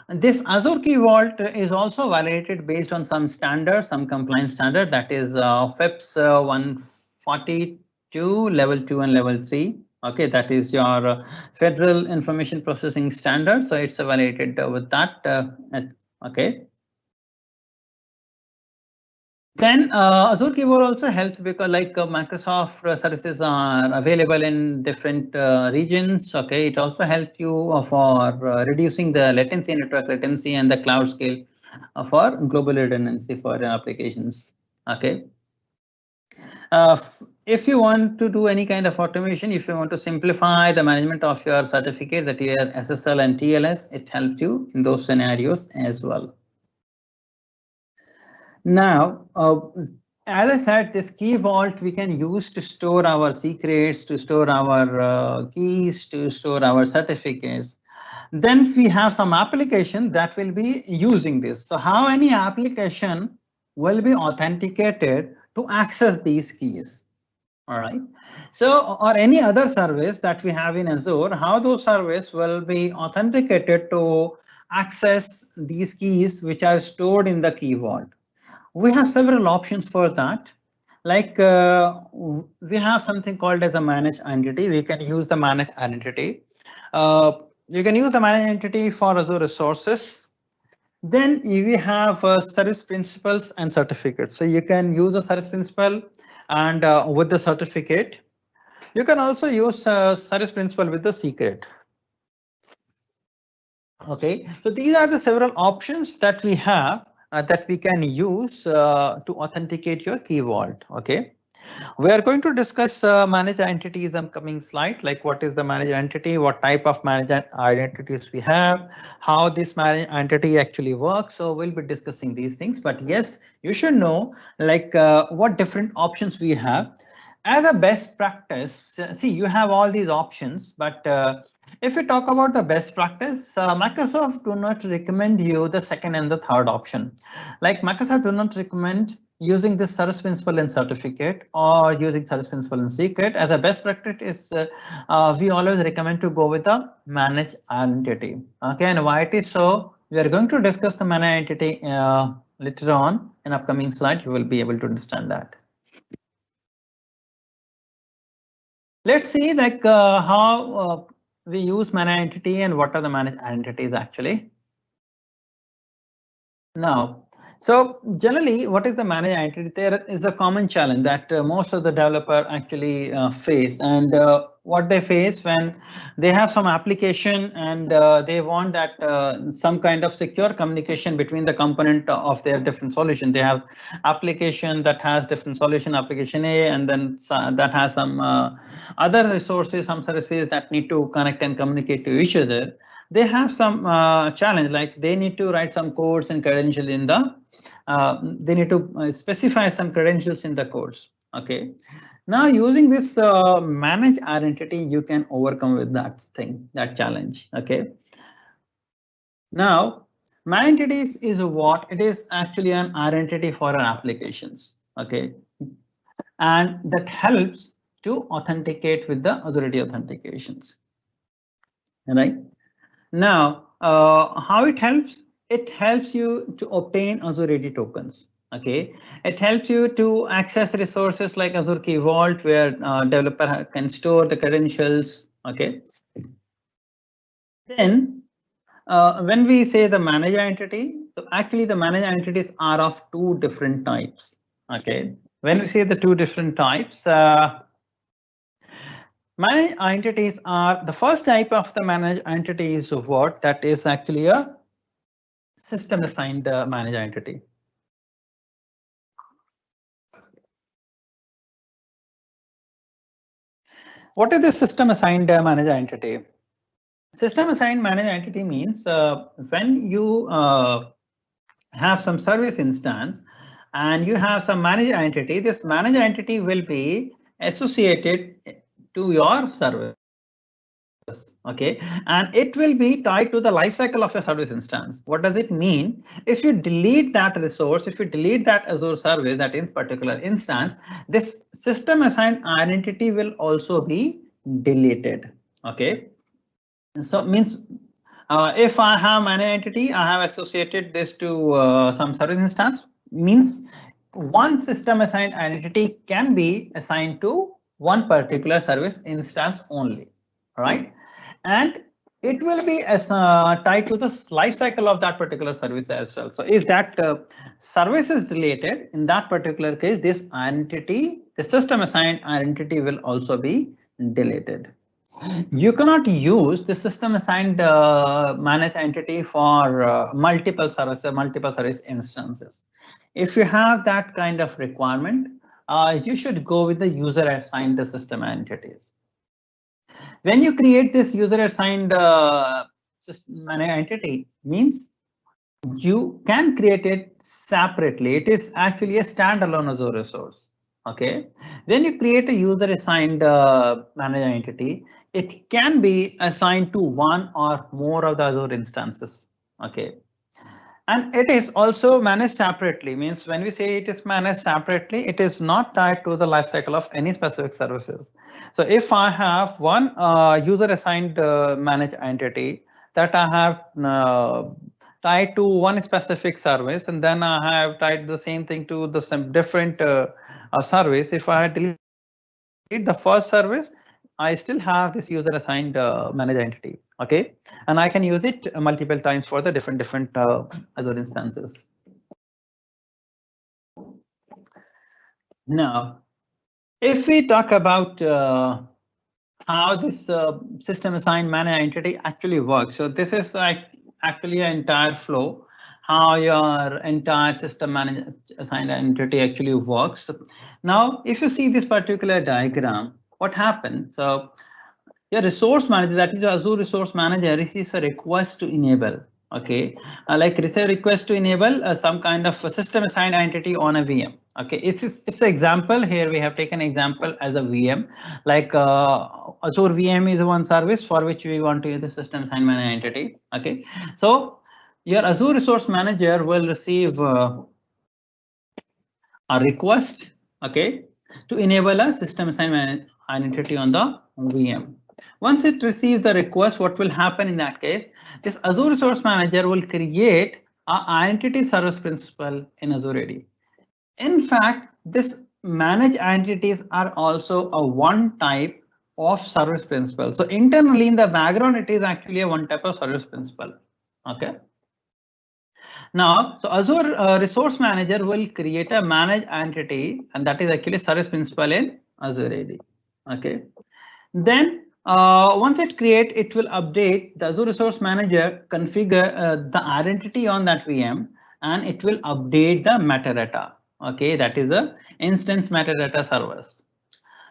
This Azure Key Vault is also validated based on some standard, some compliance standard, that is FIPS 142 level 2 and level 3. Okay, that is your Federal Information Processing Standard. So it's validated with that. Okay. Then Azure Key Vault also helps because like Microsoft services are available in different regions. Okay, it also helps you for reducing the latency, network latency, and the cloud scale for global redundancy for applications. Okay. If you want to do any kind of automation, if you want to simplify the management of your certificate, that is SSL and TLS, it helps you in those scenarios as well. Now, as I said, this key vault we can use to store our secrets, to store our keys, to store our certificates. Then we have some application that will be using this. So how any application will be authenticated to access these keys? All right. So, or any other service that we have in Azure, how those service will be authenticated to access these keys which are stored in the key vault. We have several options for that. Like we have something called as a managed entity. We can use the managed entity. You can use the managed entity for Azure resources. Then we have service principals and certificates. So you can use a service principal and with the certificate. You can also use service principal with the secret. Okay, so these are the several options that we have that we can use to authenticate your key vault. Okay, we are going to discuss managed entities in the coming slide, like what is the managed entity, what type of managed identities we have, how this managed entity actually works. So we'll be discussing these things, but yes, you should know like what different options we have. As a best practice, see, you have all these options, but if we talk about the best practice, Microsoft do not recommend you the second and the third option. Like Microsoft do not recommend using this service principal and certificate or using service principal and secret. As a best practice is we always recommend to go with the managed entity. Okay, and why it is so, we are going to discuss the managed entity later on in upcoming slide. You will be able to understand that. Let's see like how we use managed entity and what are the managed entities actually. Now, so generally, what is the managed entity? There is a common challenge that most of the developer actually face, and what they face when they have some application and they want that some kind of secure communication between the component of their different solution. They have application that has different solution, application A, and then that has some other resources, some services that need to connect and communicate to each other. They have some challenge, like they need to write some codes and credentials in the, they need to specify some credentials in the codes. Okay. Now using this managed identity, you can overcome with that thing, that challenge. Okay. Now, managed entities is what? It is actually an identity for our applications. Okay. And that helps to authenticate with the authority authentications. All right. Now, how it helps? It helps you to obtain Azure AD tokens. Okay, it helps you to access resources like Azure Key Vault, where developer can store the credentials. Okay, then when we say the manager entity, so actually the manager entities are of two different types. Okay, when we say the two different types, managed entities are the first type of the managed entity is what? That is actually a system assigned managed entity. What is the system assigned managed entity? System assigned managed entity means when you have some service instance and you have some managed entity, this managed entity will be associated to your service. Okay, and it will be tied to the lifecycle of your service instance. What does it mean? If you delete that resource, if you delete that Azure service, that in particular instance, this system assigned identity will also be deleted. Okay, so means if I have an entity, I have associated this to some service instance, means one system assigned identity can be assigned to one particular service instance only, right? And it will be as tied to the life cycle of that particular service as well. So if that service is deleted, in that particular case, this identity, the system assigned identity will also be deleted. You cannot use the system assigned managed entity for multiple service instances. If you have that kind of requirement, you should go with the user assigned system entities. When you create this user assigned system managed entity, means you can create it separately. It is actually a standalone Azure resource. Okay, when you create a user assigned manager entity, it can be assigned to one or more of the Azure instances. Okay, and it is also managed separately. Means when we say it is managed separately, it is not tied to the lifecycle of any specific services. So if I have one user assigned managed entity that I have tied to one specific service, and then I have tied the same thing to the some different service. If I delete the first service, I still have this user assigned managed entity. Okay, and I can use it multiple times for the different Azure instances. Now, if we talk about how this system assigned managed entity actually works, so this is like actually an entire flow, how your entire system managed assigned entity actually works. Now, if you see this particular diagram, what happens? So your resource manager, that is your Azure resource manager, receives a request to enable. Okay, like receive request to enable some kind of a system assigned entity on a VM. Okay, it's an example here. We have taken example as a VM, like Azure VM is one service for which we want to use the system assignment entity. Okay, so your Azure resource manager will receive a request. Okay, to enable a system assignment entity on the VM. Once it receives the request, what will happen in that case? This Azure Resource Manager will create an identity service principal in Azure AD. In fact, this managed entities are also a one type of service principal. So internally in the background, it is actually a one type of service principal. Okay. Now, so Azure Resource Manager will create a managed entity, and that is actually service principal in Azure AD. Okay. Then once it create, it will update the Azure Resource Manager, configure the identity on that VM, and it will update the metadata. Okay, that is the instance metadata service.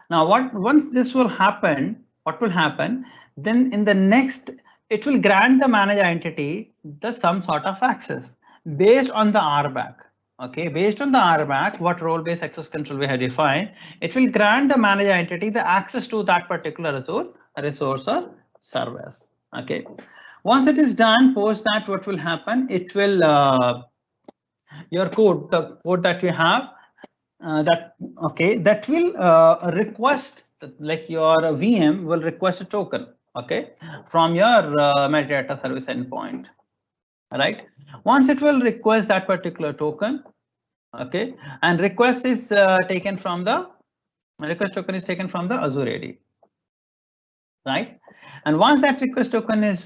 Now, once this will happen, what will happen? Then in the next, it will grant the managed entity the some sort of access based on the RBAC. Okay, based on the RBAC, what role-based access control we have defined, it will grant the managed entity the access to that particular resource or service. Okay, once it is done, post that, what will happen? It will your code, the code that you have, that okay, that will request, like your VM will request a token. Okay, from your metadata service endpoint. Right, once it will request that particular token. Okay, and request is taken from the request token is taken from the Azure AD, right? And once that request token is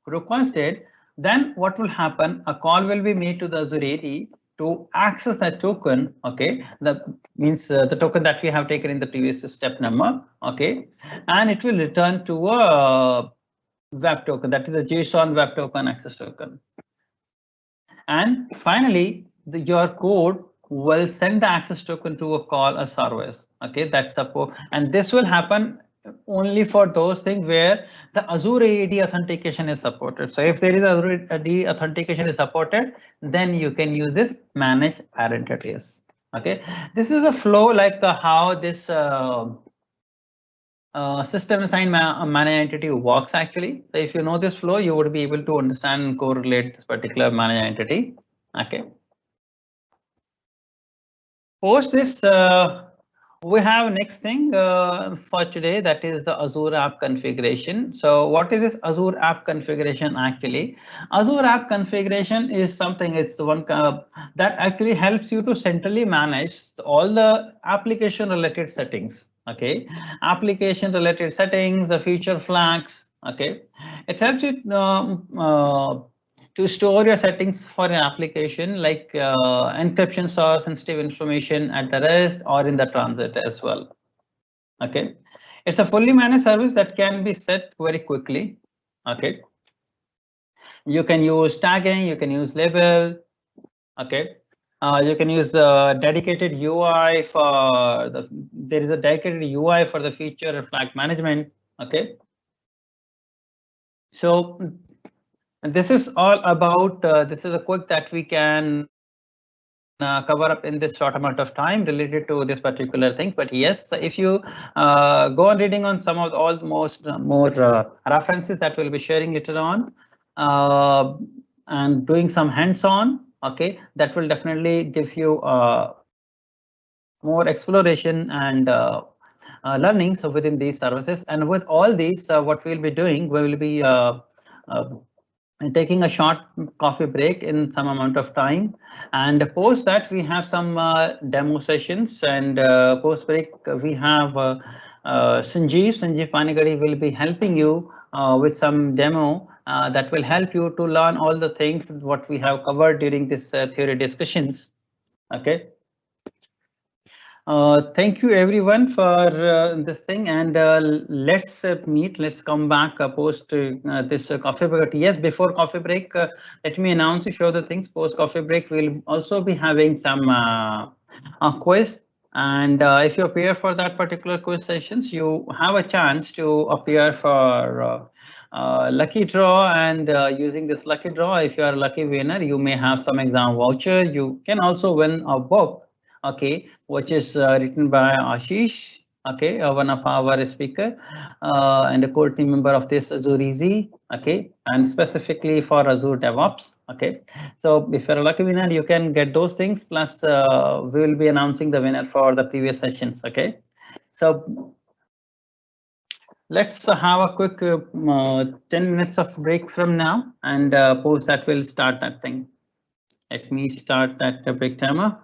requested, then what will happen? A call will be made to the Azure AD to access that token. Okay, that means the token that we have taken in the previous step number. Okay, and it will return to a web token, that is a JSON web token access token. And finally, your code will send the access token to a call a service. Okay, that's support, and this will happen only for those things where the Azure AD authentication is supported. So if there is Azure AD authentication is supported, then you can use this manage identities. Okay, this is a flow like how this system assigned manage entity works actually. So if you know this flow, you would be able to understand and correlate this particular manage entity. Okay. Post this, we have next thing for today, that is the Azure App Configuration. So what is this Azure App Configuration actually? Azure App Configuration is something, it's the one that actually helps you to centrally manage all the application related settings. Okay, application related settings, the feature flags. Okay, it helps you to store your settings for an application like encryption or sensitive information at the rest or in the transit as well. Okay, it's a fully managed service that can be set very quickly. Okay, you can use tagging, you can use label. Okay, you can use the dedicated UI for the, there is a dedicated UI for the feature flag management. Okay, so this is all about this is a quick that we can cover up in this short amount of time related to this particular thing. But yes, if you go on reading on some of all the most more references that we'll be sharing later on and doing some hands-on, okay, that will definitely give you more exploration and learnings within these services. And with all these, what we'll be doing, we will be taking a short coffee break in some amount of time, and post that we have some demo sessions, and post break we have Sanjeev Panigadi will be helping you with some demo that will help you to learn all the things what we have covered during this theory discussions. Okay. Thank you everyone for this thing, and let's meet. Let's come back post this coffee break. Yes, before coffee break, let me announce a few of the things. Post coffee break, we'll also be having some quiz, and if you appear for that particular quiz sessions, you have a chance to appear for lucky draw, and using this lucky draw, if you are a lucky winner, you may have some exam voucher. You can also win a book, okay, which is written by Ashish, okay, one of our speaker and a core team member of this Azure Easy, okay, and specifically for Azure DevOps, okay. So if you're a lucky winner, you can get those things, plus we will be announcing the winner for the previous sessions, okay. So let's have a quick 10 minutes of break from now, and post that we'll start that thing. Let me start that break timer.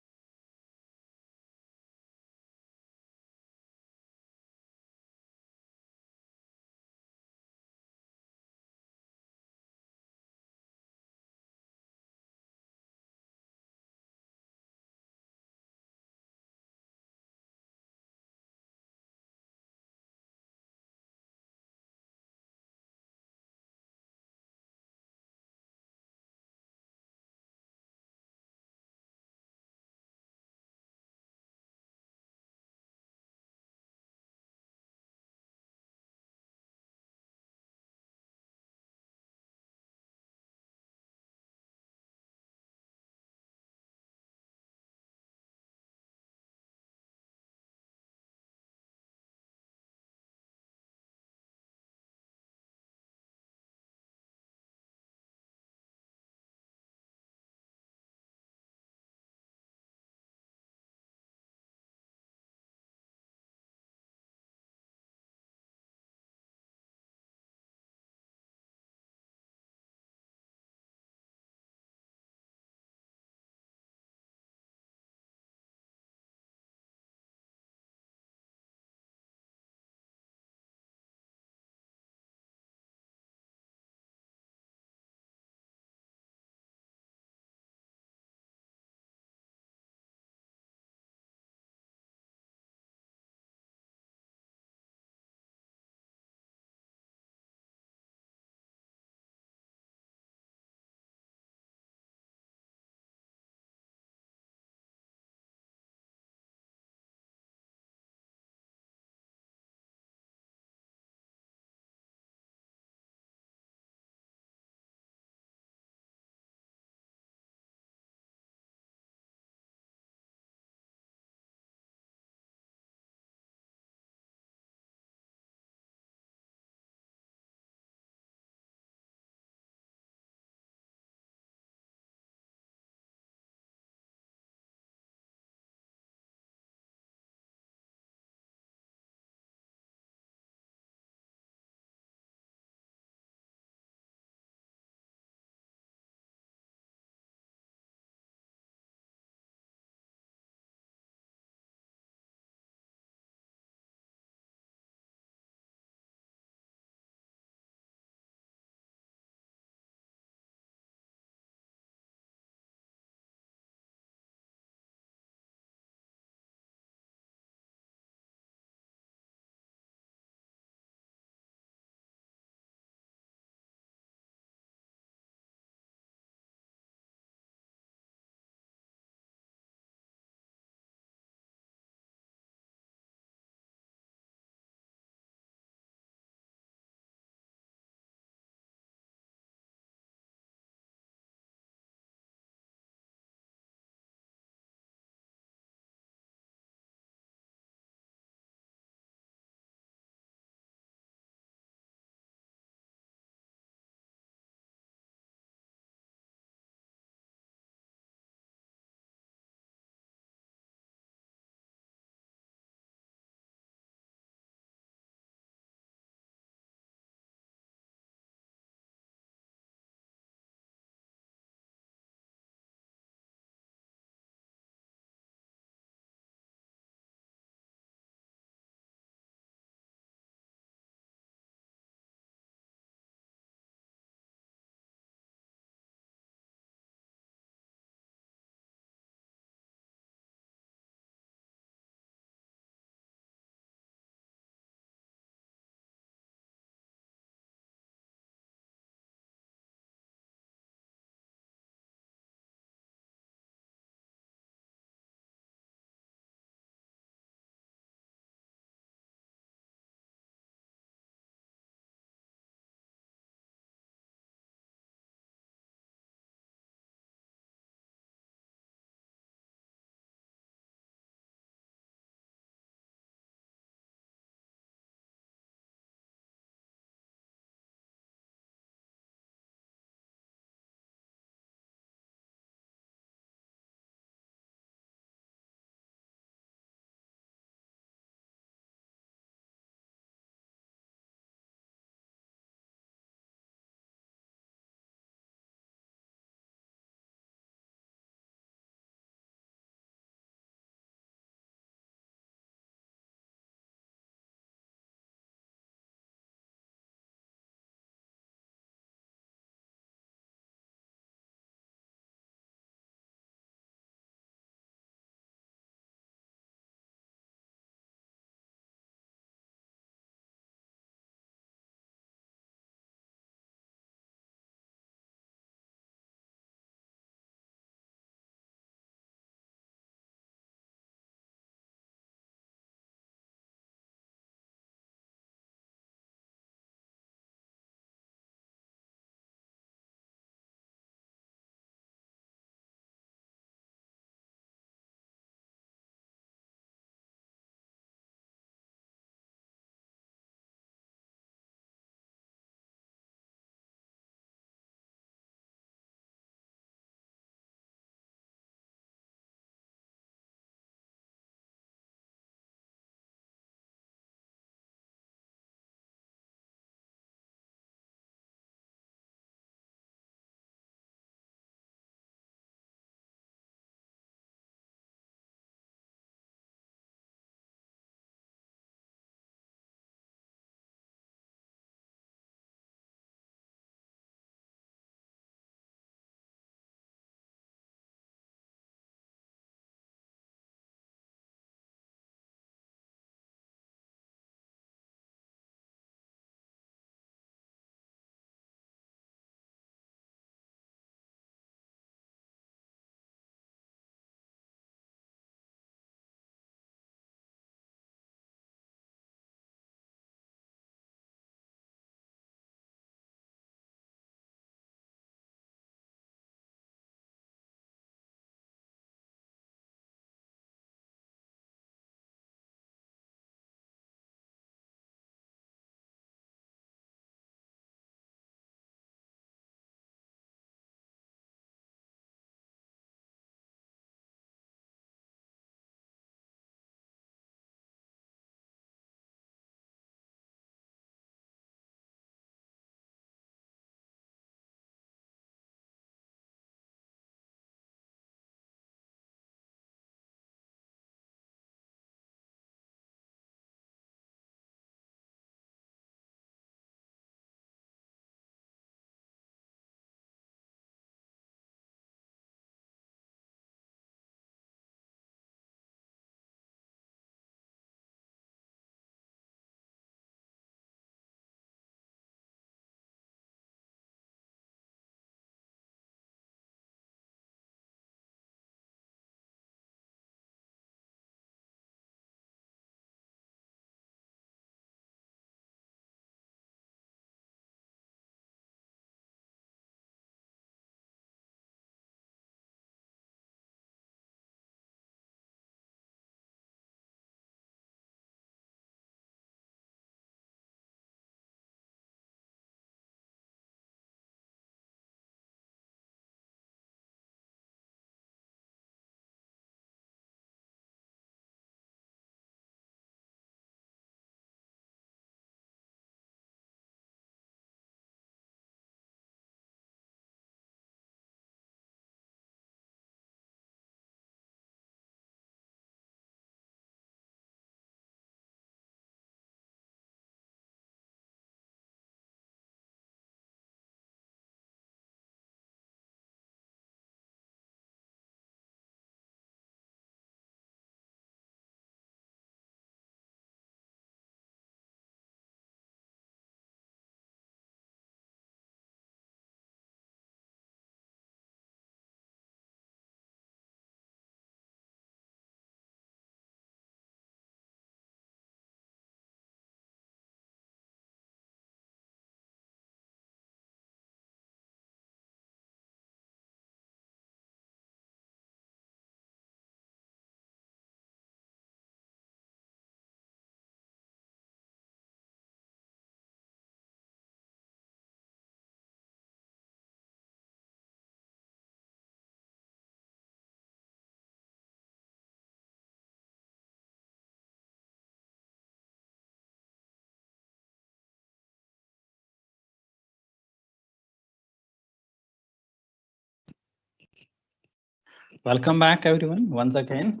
Welcome back, everyone, once again.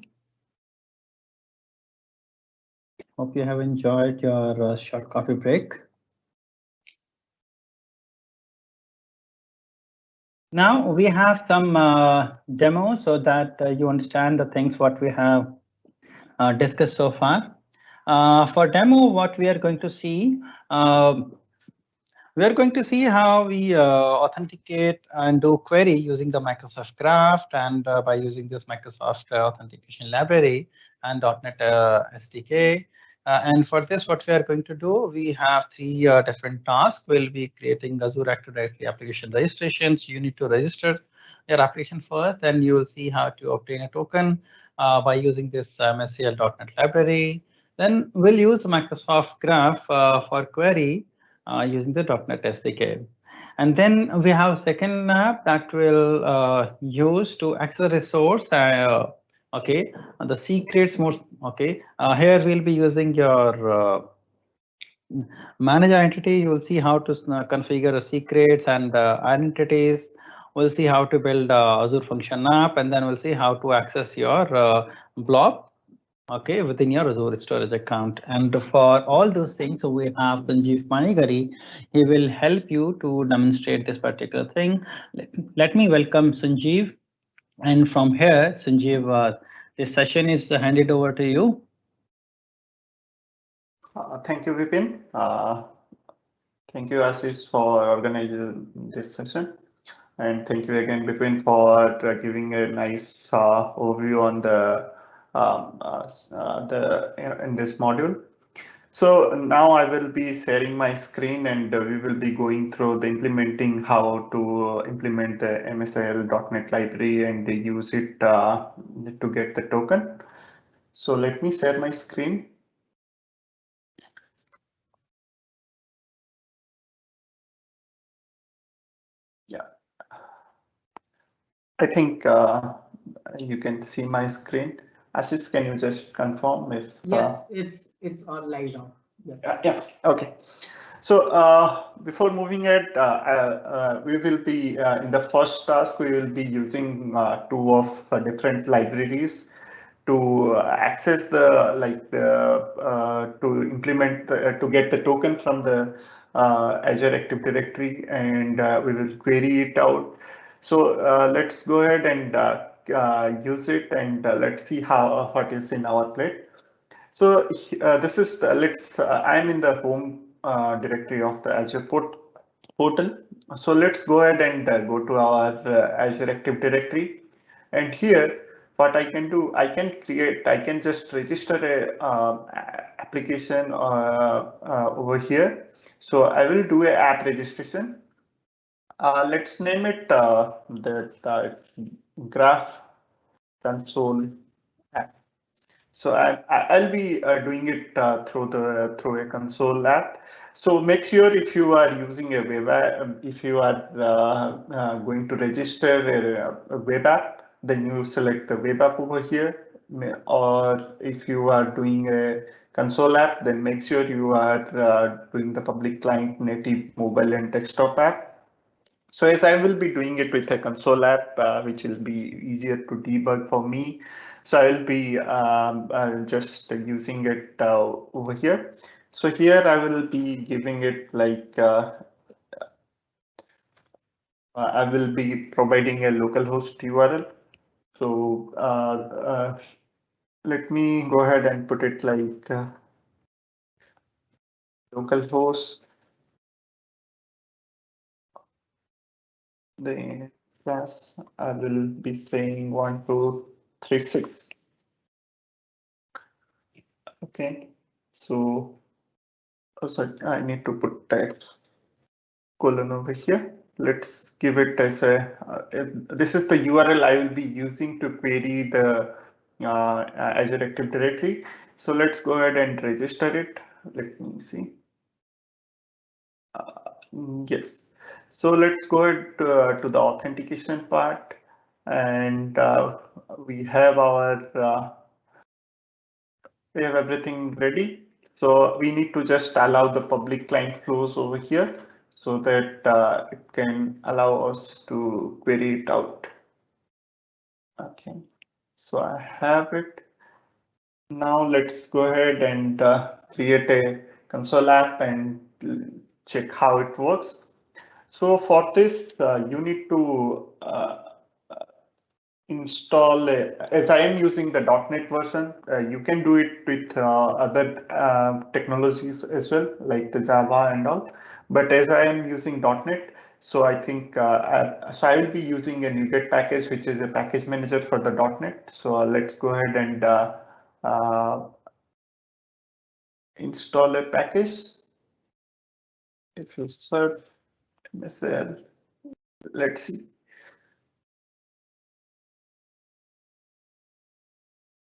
Hope you have enjoyed your short coffee break. Now we have some demos so that you understand the things what we have discussed so far. For demo, what we are going to see, we are going to see how we authenticate and do query using the Microsoft Graph and by using this Microsoft Authentication library and .NET SDK. And for this, what we are going to do, we have three different tasks. We'll be creating Azure Active Directory application registrations. You need to register your application first, then you will see how to obtain a token by using this Msal.NET library. Then we'll use the Microsoft Graph for query using the .NET SDK. And then we have second app that will use to access resource. Okay, the secrets most. Okay, here we'll be using your manage entity. You will see how to configure secrets and identities. We'll see how to build Azure function app, and then we'll see how to access your blob. Okay, within your Azure storage account. And for all those things, so we have Sanjeev Panigari. He will help you to demonstrate this particular thing. Let me welcome Sanjeev. And from here, Sanjeev, this session is handed over to you. Thank you, Vipin. Thank you, Ashish, for organizing this session. And thank you again, Vipin, for giving a nice overview on in this module. So now I will be sharing my screen and we will be going through the implementing how to implement the MSIL.NET library and use it to get the token. So let me share my screen. Yeah. I think you can see my screen. Ashish, can you just confirm if? Yes, it's on live now. Yeah. Okay. So before moving it, we will be in the first task. We will be using two of different libraries to access the to implement to get the token from the Azure Active Directory, and we will query it out. So let's go ahead and use it, and let's see how what is in our plate. So this is I'm in the home directory of the Azure portal. So let's go ahead and go to our Azure Active Directory, and here what I can do, I can just register a application over here. So I will do a app registration. Let's name it the Graph Console app. So I'll be doing it through a console app. So make sure if you are using a web app, if you are going to register a web app, then you select the web app over here. Or if you are doing a console app, then make sure you are doing the public client native mobile and desktop app. So as I will be doing it with a console app, which will be easier to debug for me. So I will be just using it over here. So here I will be giving it like I will be providing a localhost URL. So let me go ahead and put it like localhost. The class I will be saying 1236. Okay, so sorry, I need to put that colon over here. Let's give it as this is the URL I will be using to query the Azure Active Directory. So let's go ahead and register it. Let me see. Yes. So let's go ahead to the authentication part, and we have everything ready. So we need to just allow the public client flows over here so that it can allow us to query it out. Okay, so I have it. Now let's go ahead and create a console app and check how it works. So for this, you need to install, as I am using the .NET version, you can do it with other technologies as well, like the Java and all. But as I am using .NET, so I think so I will be using a NuGet package, which is a package manager for the .NET. So let's go ahead and uh, install a package. If you search Msal, let's see.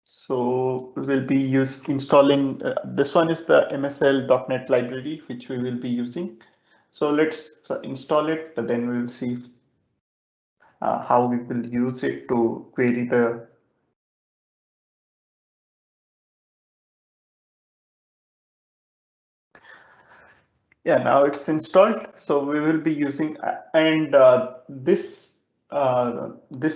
So we will be installing, this one is the MSL.NET library, which we will be using. So let's install it, but then we will see how we will use it to query the. Yeah, now it's installed. So we will be using, and this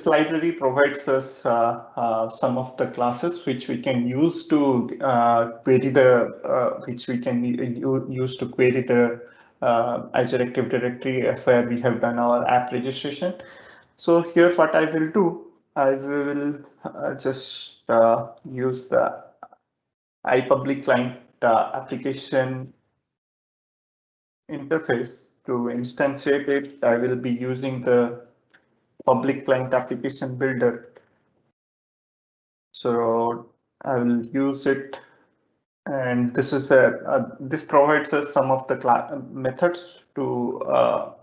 library provides us some of the classes which we can use to query the use to query the Azure Active Directory where we have done our app registration. So here what I will do, I will just use the iPublic client application interface to instantiate it. I will be using the public client application builder. So I will use it, and this is this provides us some of the methods to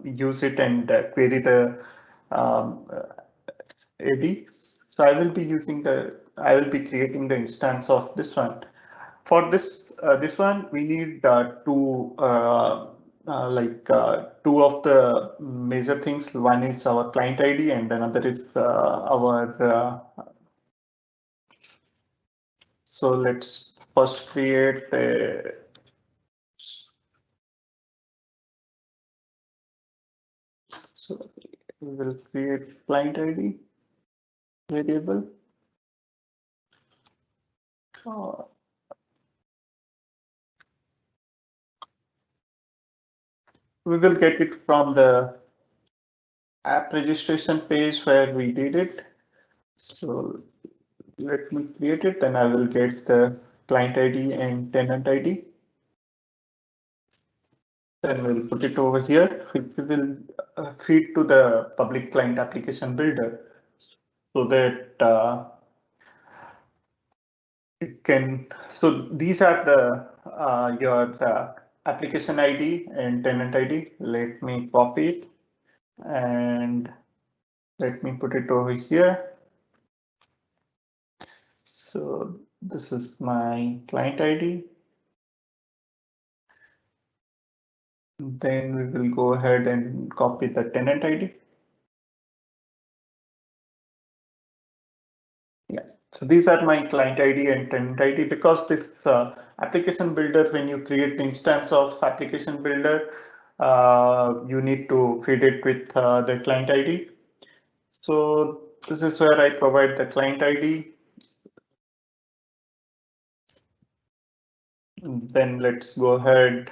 use it and query the AD. So I will be creating the instance of this one. For this one, we need two of the major things. One is our client ID, and another is our. So let's first create a. So we will create client ID variable. Uh, we will get it from the app registration page where we did it. So let me create it, then I will get the client ID and tenant ID. Then we'll put it over here. We will feed to the public client application builder so that it can. So these are the your application ID and tenant ID. Let me copy it and let me put it over here. So this is my client ID. Then we will go ahead and copy the tenant ID. Yeah, so these are my client ID and tenant ID because this application builder, when you create the instance of application builder, you need to feed it with the client ID. So this is where I provide the client ID. Then let's go ahead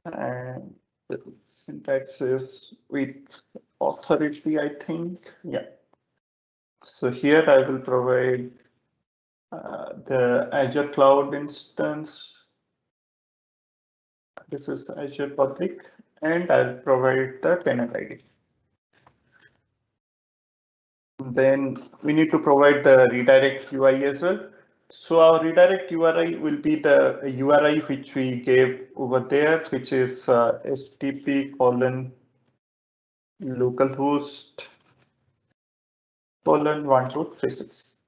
and the syntax is with authority, I think. Yeah. So here I will provide the Azure Cloud instance. This is Azure Public, and I'll provide the tenant ID. Then we need to provide the redirect URI as well. So our redirect URI will be the URI which we gave over there, which is HTTP colon localhost colon 1236.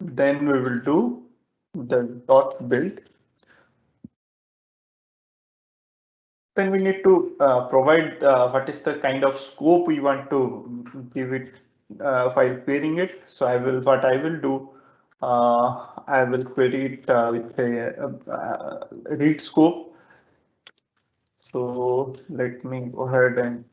Then we will do the dot build. Then we need to provide what is the kind of scope we want to give it while querying it. So what I will do, I will query it with a read scope. So let me go ahead and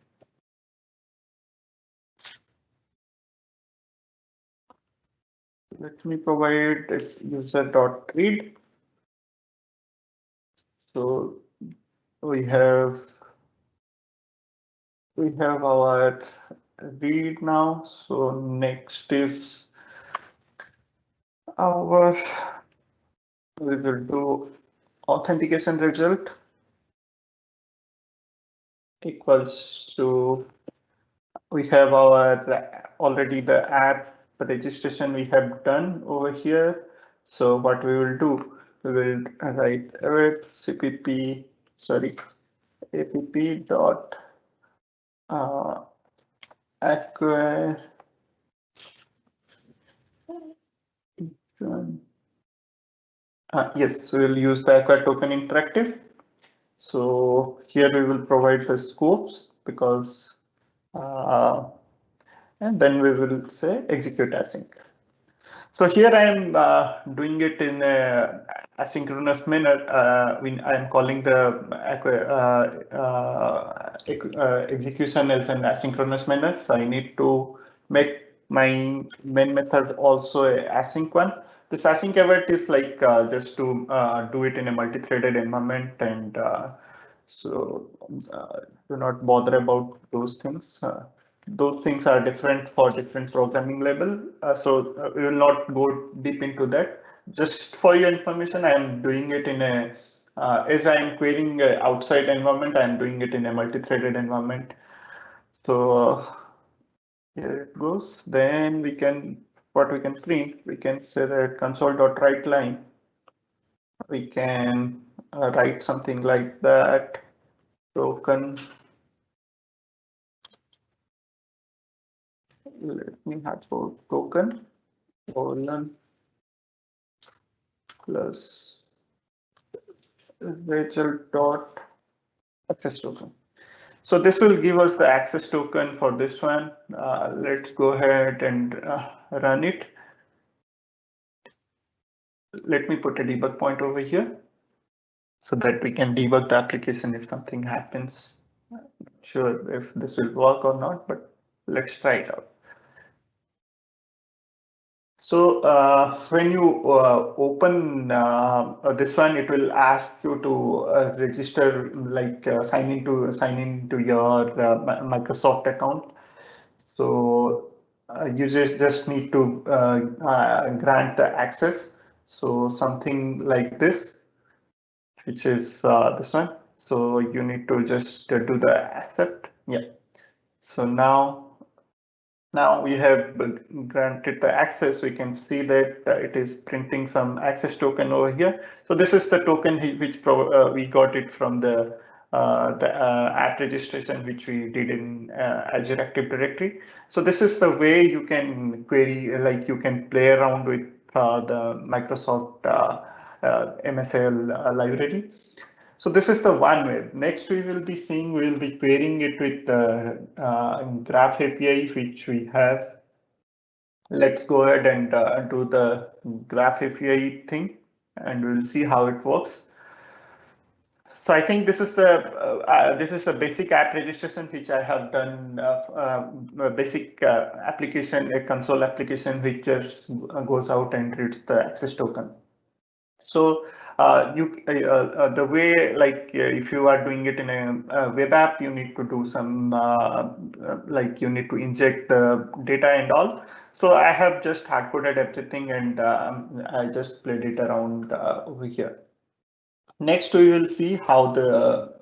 Let me provide user.read. So we have our read now. So next is our, we will do authentication result equals to, we have our already the app registration we have done over here. So what we will do, we will write cpp, sorry, app dot acquire yes, we will use the acquire token interactive. So here we will provide the scopes because and then we will say execute async. So here I am doing it in a asynchronous manner. I am calling the execution as an asynchronous manner. So I need to make my main method also a async one. This async event is like just to do it in a multi-threaded environment, and so do not bother about those things. Those things are different for different programming level. So we will not go deep into that. Just for your information, I am doing it in a, as I am querying outside environment, I am doing it in a multi-threaded environment. So here it goes. Then we can, what we can print, we can say that console.write line. We can write something like that. Token. Let me have for token colon plus result dot access token. So this will give us the access token for this one. Let's go ahead and run it. Let me put a debug point over here so that we can debug the application if something happens. Not sure if this will work or not, but let's try it out. So when you open this one, it will ask you to register, like sign into your Microsoft account. So you just need to grant the access. So something like this, which is this one. So you need to just do the accept. Yeah. So now we have granted the access. We can see that it is printing some access token over here. So this is the token which we got it from the app registration which we did in Azure Active Directory. So this is the way you can query, like you can play around with the Microsoft Msal library. So this is the one way. Next, we will be seeing, we will be querying it with the Graph API, which we have. Let's go ahead and do the Graph API thing, and we'll see how it works. So I think this is the basic app registration which I have done. A basic application, a console application which just goes out and reads the access token. So the way, like if you are doing it in a web app, you need to do some like you need to inject the data and all. So I have just hard coded everything, and I just played it around over here. Next, we will see how the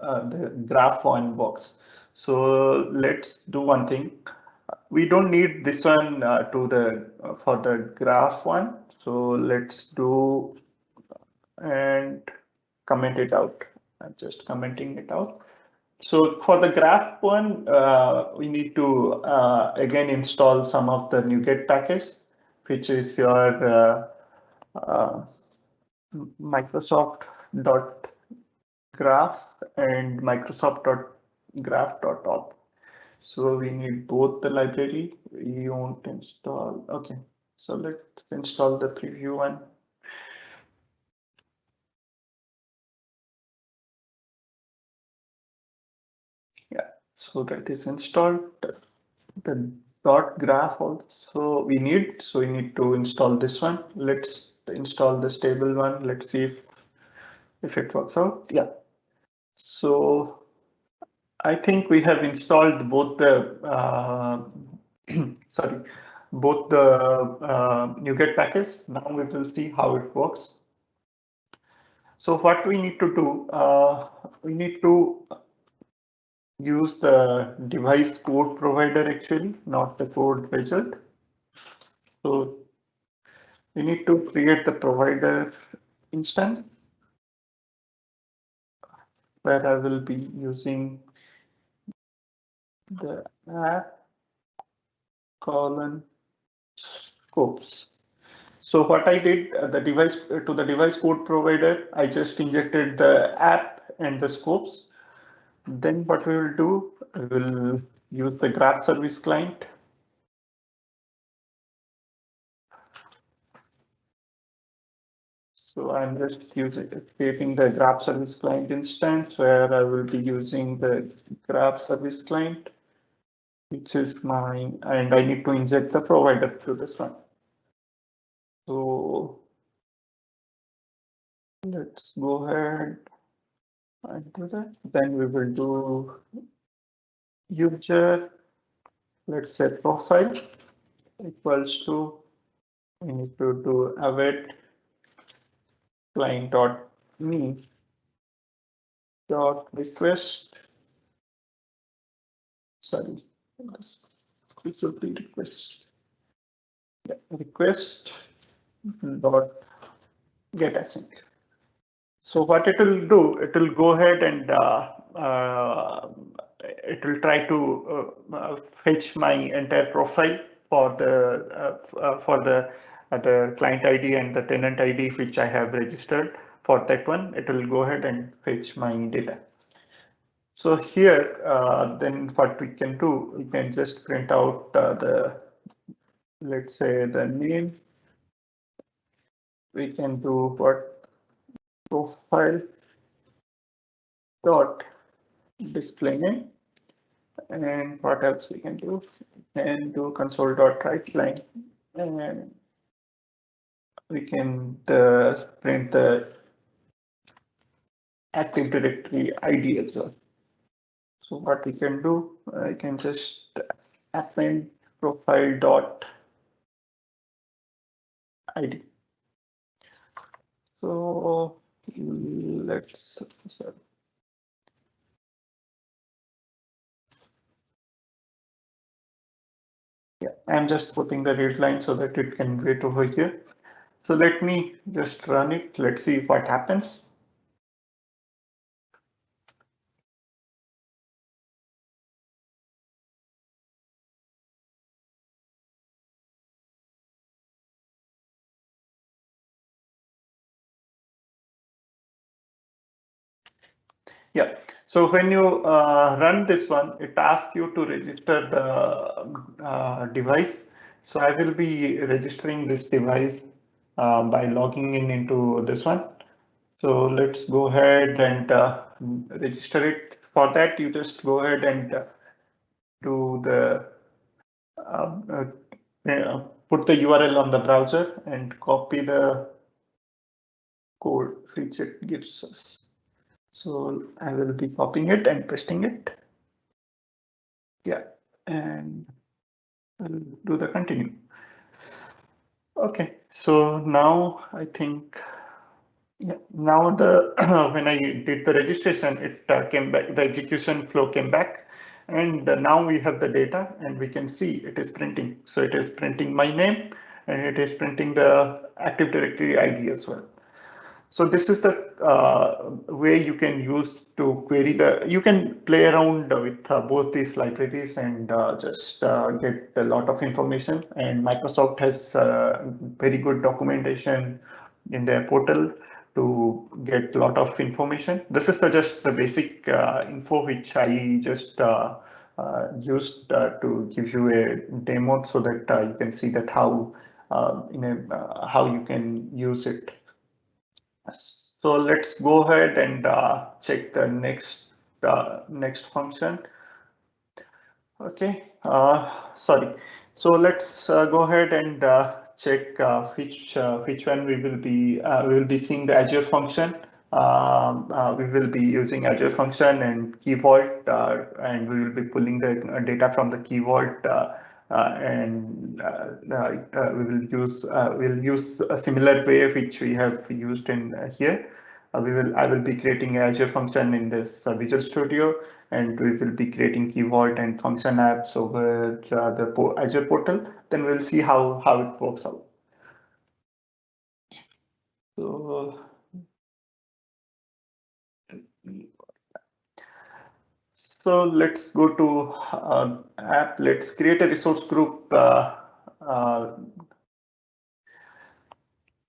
graph one works. So let's do one thing. We don't need this one to the for the graph one. So let's do and comment it out. I'm just commenting it out. So for the graph one, we need to again install some of the NuGet package, which is your Microsoft.graph and Microsoft.graph.auth. So we need both the library. We won't install. Okay, so let's install the preview one. Yeah, so that is installed. The dot graph also we need, so we need to install this one. Let's install the stable one. Let's see if it works out. Yeah, so I think we have installed both the sorry, both the NuGet package. Now we will see how it works. So what we need to do, we need to use the device code provider actually, not the code wizard. So we need to create the provider instance where I will be using the app colon scopes. So what I did, the device to the device code provider, I just injected the app and the scopes. Then what we will do, we will use the graph service client. So I'm just creating the graph service client instance where I will be using the graph service client, which is mine, and I need to inject the provider to this one. So let's go ahead and do that. Then we will do user, let's say profile equals to, we need to do await client.me dot request, sorry, this should be request, yeah, request dot get async. So what it will do, it will go ahead and it will try to fetch my entire profile for the client ID and the tenant ID which I have registered. For that one, it will go ahead and fetch my data. So here, then what we can do, we can just print out let's say the name. We can do what profile dot display name, and what else we can do? And do console.writeLine, and we can print the Active Directory ID as well. So what we can do, I can just append profile dot ID. So let's sorry. Yeah, I'm just putting the read line so that it can wait over here. So let me just run it. Let's see what happens. Yeah, so when you run this one, it asks you to register the device. So I will be registering this device by logging in into this one. So let's go ahead and register it. For that, you just go ahead and do the put the URL on the browser and copy the code which it gives us. So I will be copying it and pasting it. Yeah, and I'll do the continue. Okay, so now I think, yeah, now the when I did the registration, it came back, the execution flow came back, and now we have the data and we can see it is printing. So it is printing my name and it is printing the Active Directory ID as well. So this is the way you can use to query you can play around with both these libraries and just get a lot of information. And Microsoft has very good documentation in their portal to get a lot of information. This is just the basic info which I just used to give you a demo so that you can see that how how you can use it. So let's go ahead and check the next function. Okay, sorry. So let's go ahead and check which one we will be seeing the Azure function. We will be using Azure function and Key Vault, and we will be pulling the data from the Key Vault, we'll use a similar way which we have used in here. I will be creating an Azure function in this Visual Studio, and we will be creating Key Vault and function apps over the Azure portal. Then we'll see how it works out. So let's go to app. Let's create a resource group.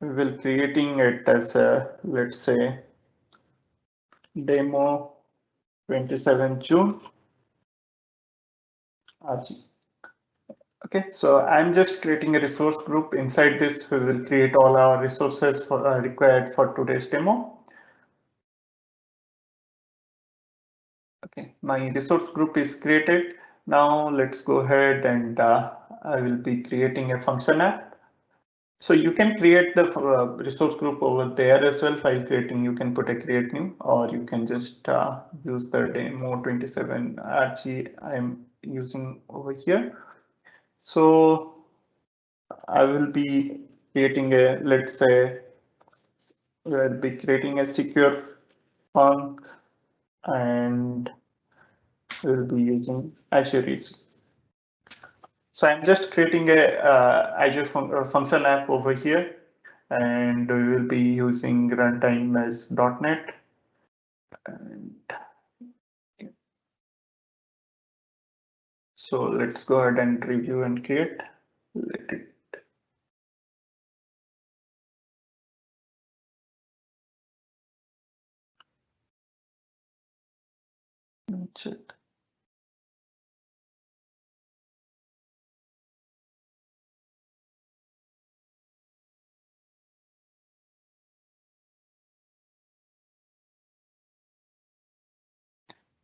We will creating it as a, let's say, demo 27 June. Okay, so I'm just creating a resource group. Inside this, we will create all our resources required for today's demo. Okay, my resource group is created. Now let's go ahead and I will be creating a function app. So you can create the resource group over there as well. File creating, you can put a create new, or you can just use the demo 27 RG I'm using over here. So I will be creating a, let's say, we'll be creating a secure func, and we'll be using Azure Easy. So I'm just creating a Azure function app over here, and we will be using runtime as .NET. And so let's go ahead and review and create. Let it. Check.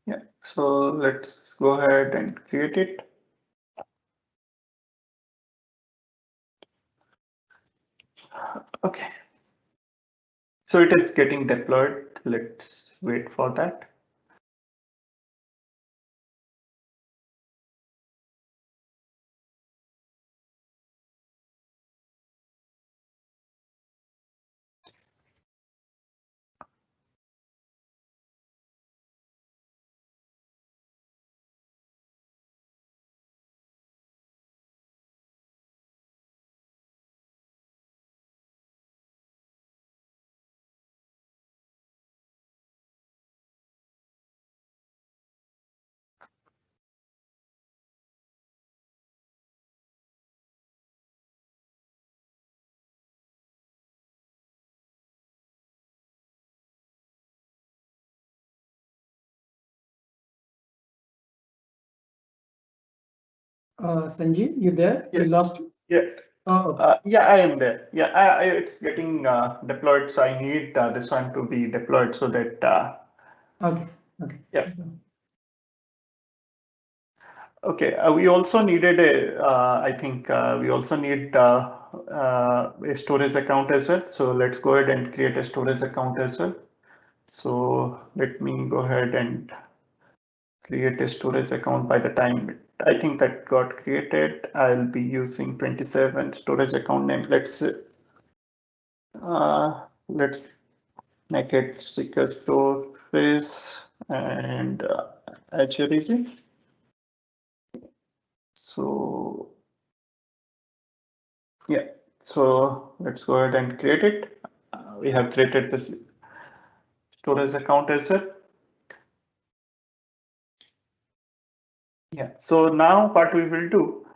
Yeah, so let's go ahead and create it. Okay. So it is getting deployed. Let's wait for that. Sanjeev, you there? Yeah. We lost you. Yeah. Oh, okay. Yeah, I am there. Yeah, it's getting deployed, so I need this one to be deployed so that. Okay. Okay. Yeah. Okay. We also needed a. I think we also need a storage account as well. So let's go ahead and create a storage account as well. So let me go ahead and create a storage account. By the time I think that got created, I'll be using 27 storage account name. Let's make it secure storage and Azure Easy. So yeah, so let's go ahead and create it. We have created this storage account as well. Yeah, so now what we will do,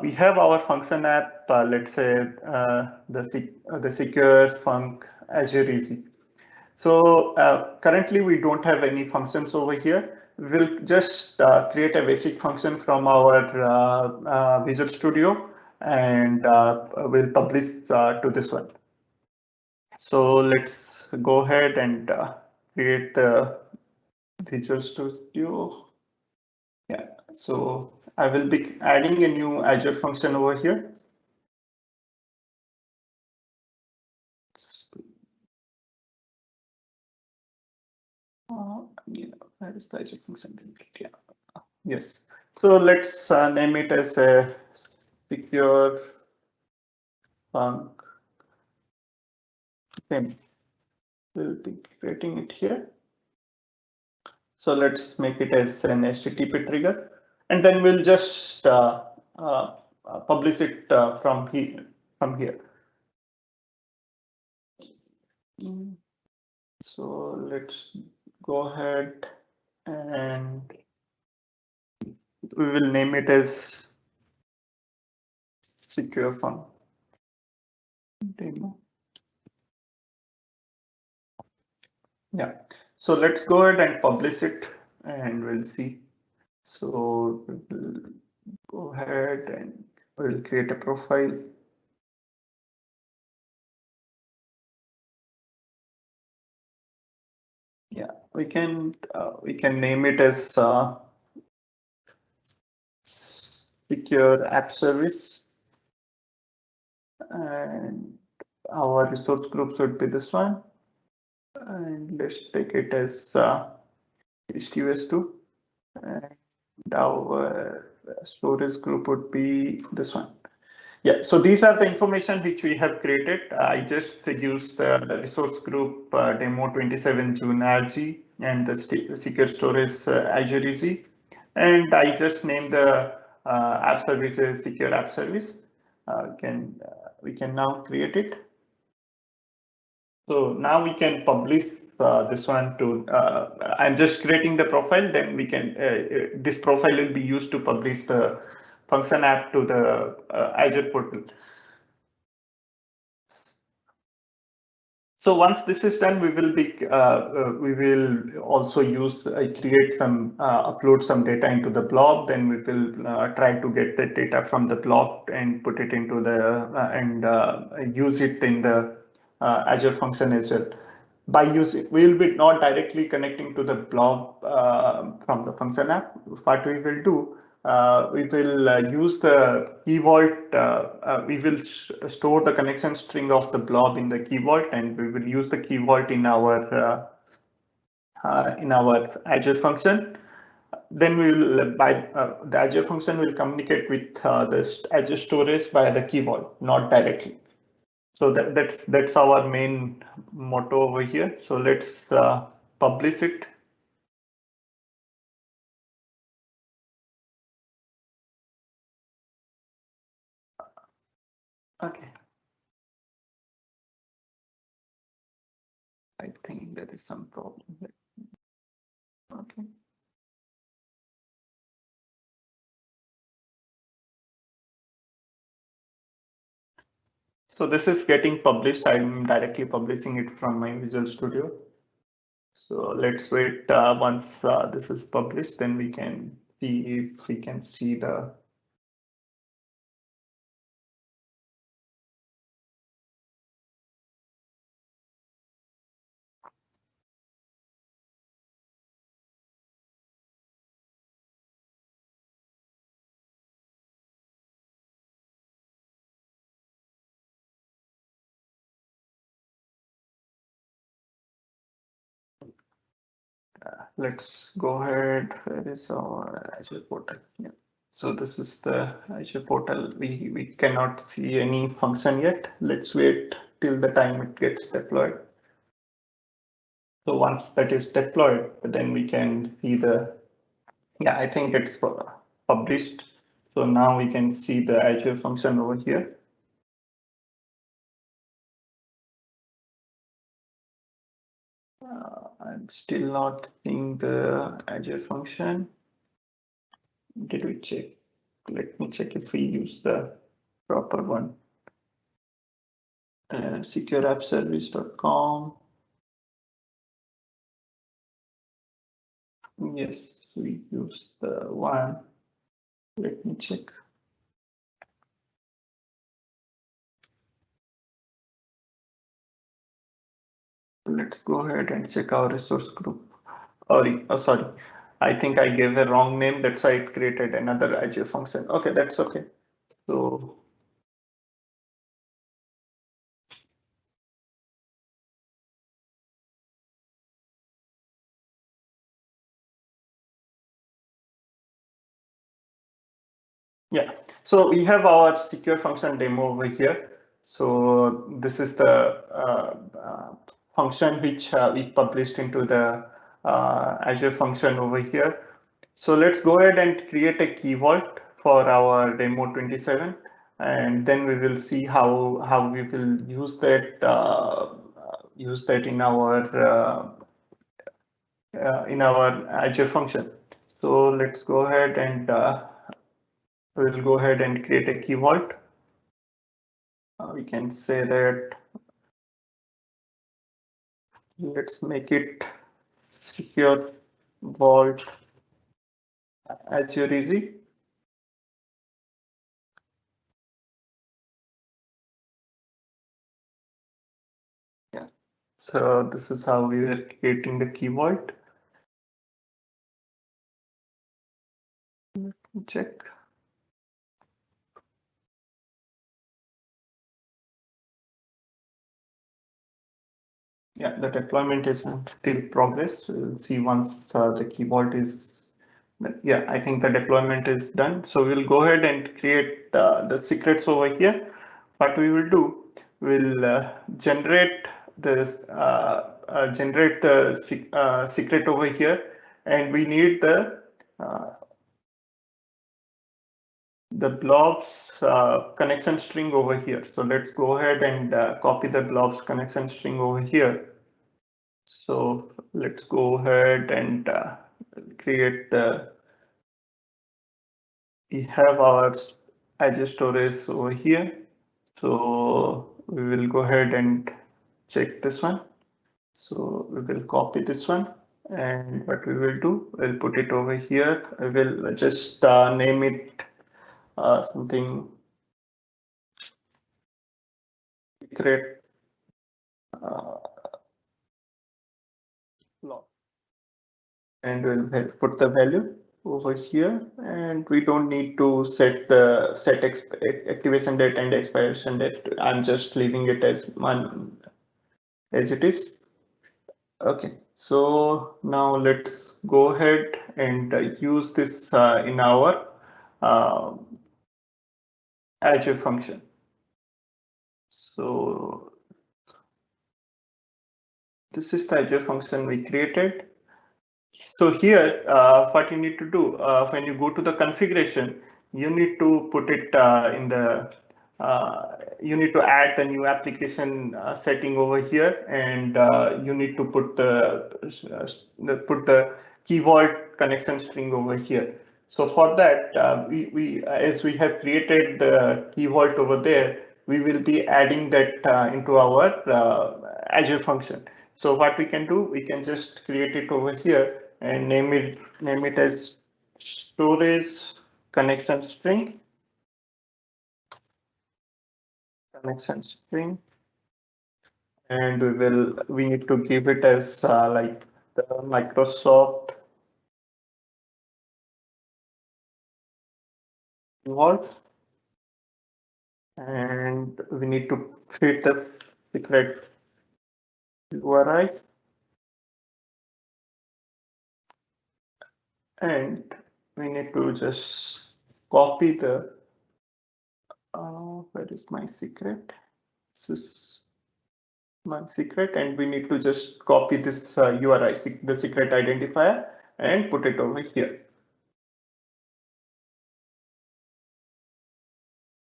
we have our function app, let's say the secure func Azure Easy. So currently we don't have any functions over here. We'll just create a basic function from our Visual Studio, and we'll publish to this one. So let's go ahead and create the Visual Studio. Yeah, so I will be adding a new Azure function over here. Where is the Azure function? Yeah. Yes. So let's name it as a secure func. We'll be creating it here. So let's make it as an HTTP trigger, and then we'll just publish it from here. So let's go ahead and we will name it as secure func demo. Yeah. So let's go ahead and publish it, and we'll see. So we'll go ahead and we'll create a profile. Yeah, we can name it as secure app service, and our resource groups would be this one, and let's take it as HTTPS2, and our storage group would be this one. Yeah, so these are the information which we have created. I just used the resource group demo 27 June RG and the secure storage Azure EZ, and I just named the app service as secure app service. We can now create it. So now we can publish this one to. I'm just creating the profile. Then we can. This profile will be used to publish the function app to the Azure portal. So once this is done, we will also use create some upload some data into the blob. Then we will try to get the data from the blob and put it into the and use it in the Azure function as well. By using, we will be not directly connecting to the blob from the function app. What we will do, we will use the key vault. We will store the connection string of the blob in the key vault, and we will use the key vault in our Azure function. Then we will the Azure function will communicate with the Azure storage via the key vault, not directly. So that's our main motto over here. So let's publish it. Okay. I think there is some problem here. Okay. So this is getting published. I'm directly publishing it from my Visual Studio. So let's wait once this is published, then we can see if we can see the. Let's go ahead. Where is our Azure portal? Yeah. So this is the Azure portal. We cannot see any function yet. Let's wait till the time it gets deployed. So once that is deployed, then we can see the. Yeah, I think it's published. So now we can see the Azure function over here. I'm still not seeing the Azure function. Did we check? Let me check if we use the proper one. Secureappservice.com. Yes, we use the one. Let me check. Let's go ahead and check our resource group. Sorry. I think I gave a wrong name. That's why it created another Azure function. Okay, that's okay. So yeah, so we have our secure function demo over here. So this is the function which we published into the Azure function over here. So let's go ahead and create a key vault for our demo 27, and then we will see how we will use that in our Azure function. So let's go ahead and we'll go ahead and create a key vault. We can say that let's make it secure vault Azure easy. Yeah. So this is how we are creating the key vault. Let me check. Yeah, the deployment is still progress. We'll see once the key vault is. Yeah, I think the deployment is done. So we'll go ahead and create the secrets over here. What we will do, we'll generate the secret over here, and we need uh, the blobs connection string over here. So let's go ahead and copy the blobs connection string over here. So let's go ahead and create we have our Azure storage over here. So we will go ahead and check this one. So we will copy this one, and what we will do, we'll put it over here. I will just name it something secret uh, log, and we'll put the value over here, and we don't need to set the activation date and expiration date. I'm just leaving it as one as it is. Okay, so now let's go ahead and use this in our uh, Azure function. So this is the Azure function we created. So here, what you need to do when you go to the configuration, you need to put it in the you need to add the new application setting over here, and you need to put the key vault connection string over here. So for that, we as we have created the key vault over there, we will be adding that into our Azure function. So what we can do, we can just create it over here and name it as storage connection string and we need to give it as like the Microsoft Vault, and we need to fit the secret URI, and we need to just copy the where is my secret? This is my secret, and we need to just copy this URI, the secret identifier, and put it over here.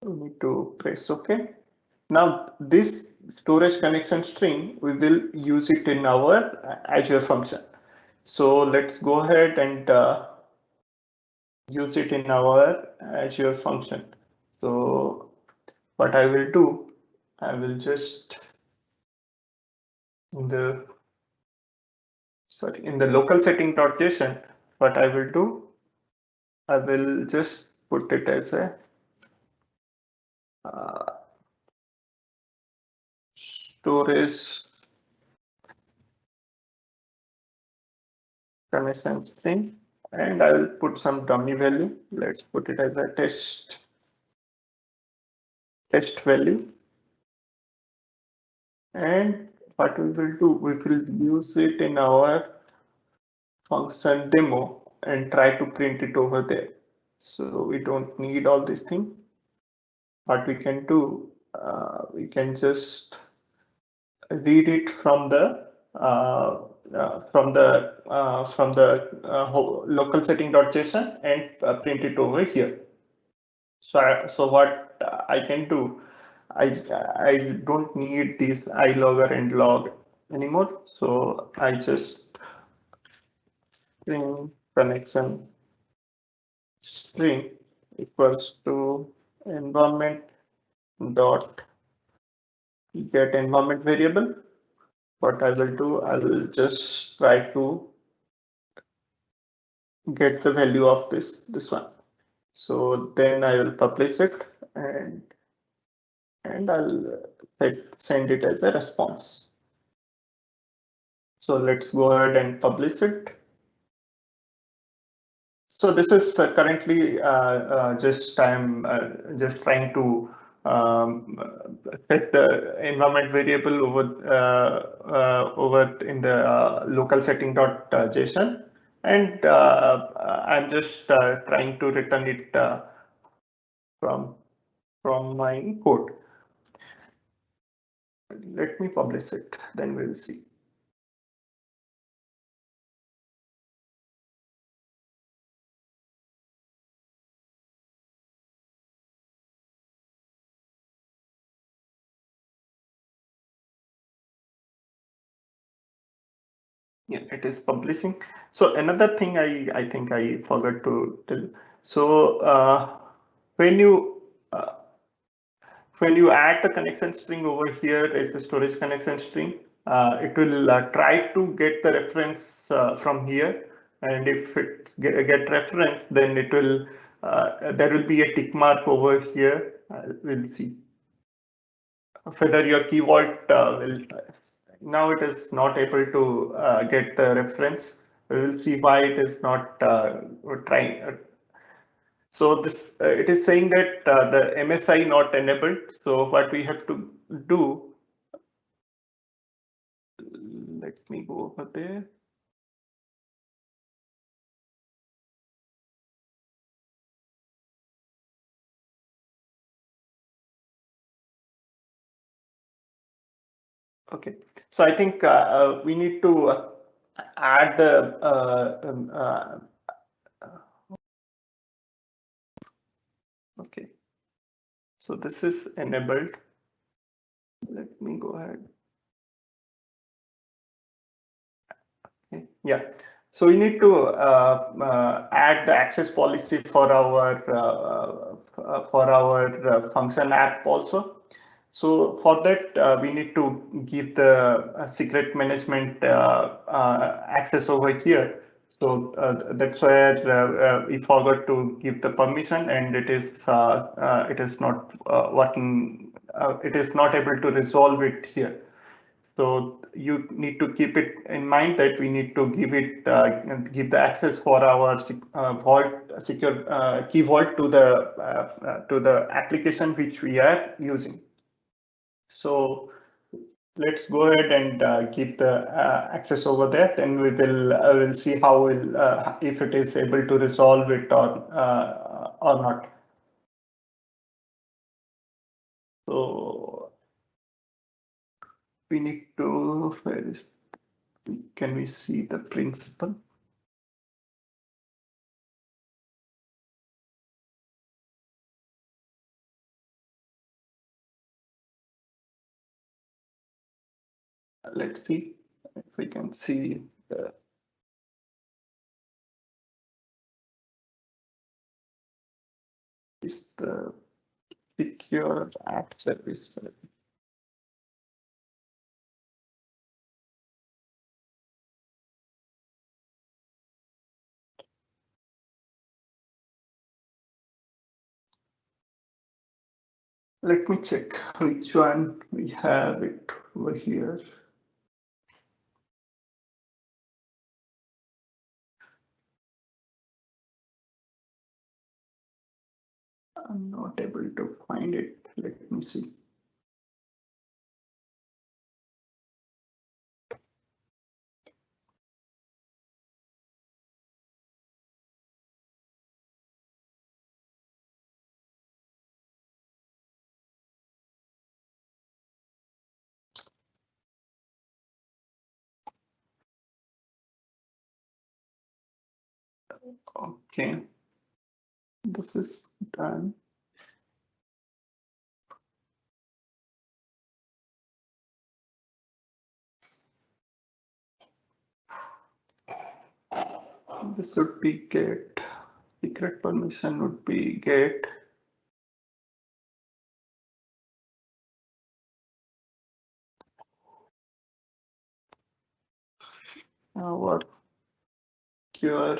We need to press OK. Now this storage connection string, we will use it in our Azure function. So let's go ahead and use it in our Azure function. So what I will do, I will just in the local setting.json, what I will do, I will just put it as a storage connection string, and I will put some dummy value. Let's put it as a test value. And what we will do, we will use it in our function demo and try to print it over there. So we don't need all this thing. What we can do, we can just read it from the local setting.json and print it over here. So what I can do, I don't need this ilogger and log anymore. So I just string connection string equals to environment dot get environment variable. What I will do, I will just try to get the value of this one. So then I will publish it and I'll send it as a response. So let's go ahead and publish it. So this is currently just I'm just trying to set the environment variable over in the local setting.json, and I'm just trying to return it from my code. Let me publish it, then we'll see. Yeah, it is publishing. So another thing I think I forgot to tell. So when you add the connection string over here as the storage connection string, it will try to get the reference from here, and if it get reference, then it will there will be a tick mark over here. We'll see whether your key vault will. Now it is not able to get the reference. We will see why it is not trying. So this it is saying that the MSI not enabled. So what we have to do, let me go over there. Okay, so I think we need to add the okay. So this is enabled. Let me go ahead. Okay. Yeah. So we need to add the access policy for our function app also. So for that, we need to give the secret management access over here. So that's where we forgot to give the permission, and it is not working. It is not able to resolve it here. So you need to keep it in mind that we need to give the access for our vault secure key vault to the application which we are using. So let's go ahead and keep the access over there. Then we will see how if it is able to resolve it or not. So we need to, can we see the principal? Let's see if we can see is the secure app service. Let me check which one we have it over here. I'm not able to find it. Let me see. Okay, this is done. This would be get. Secret permission would be get. Our cure.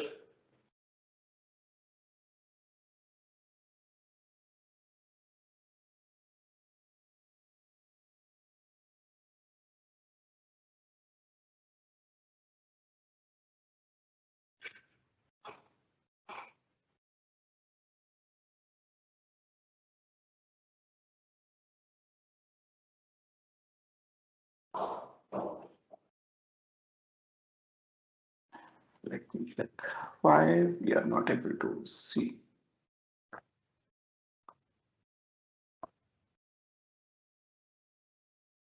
Let me check why we are not able to see.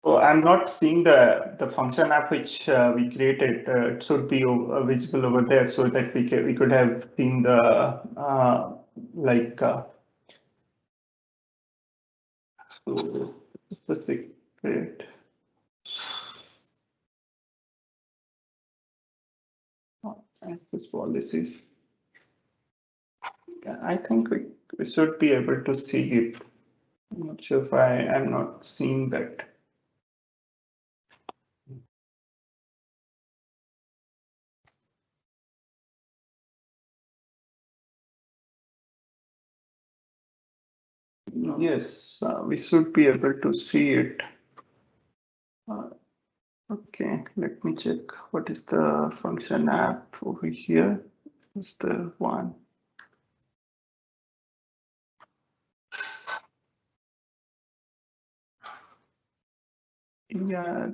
So I'm not seeing the function app which we created. It should be visible over there so that we could have seen the so specific secret. Access policies. Yeah, I think we should be able to see it. I'm not sure if I am not seeing that. Yes, we should be able to see it. Okay, let me check. What is the function app over here? Is the one. Yeah.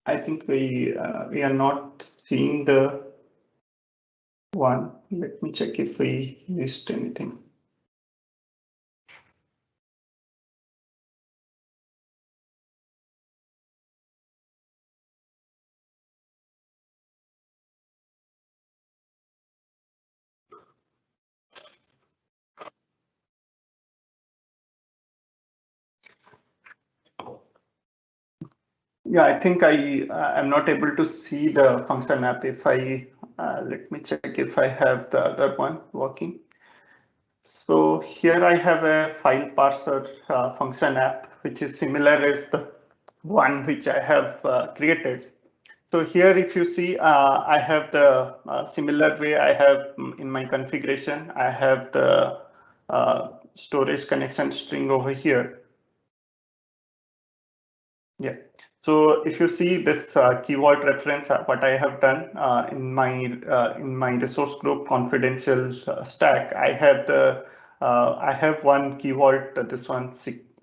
I think we are not seeing the one. Let me check if we missed anything. Yeah, I think I am not able to see the function app. If I let me check if I have the other one working. So here I have a file parser function app, which is similar as the one which I have created. So here, if you see, I have the similar way I have in my configuration. I have the storage connection string over here. Yeah. So if you see this key vault reference, what I have done in my resource group confidential stack, I have one key vault, this one security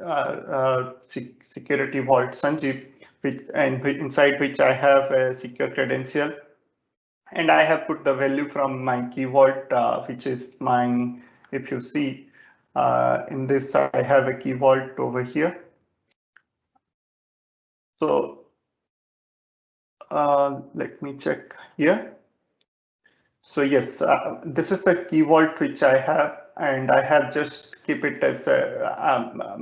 vault Sanjeev, inside which I have a secure credential, and I have put the value from my key vault, which is my. If you see in this, I have a key vault over here. So let me check here. So yes, this is the key vault which I have, and I have just keep it as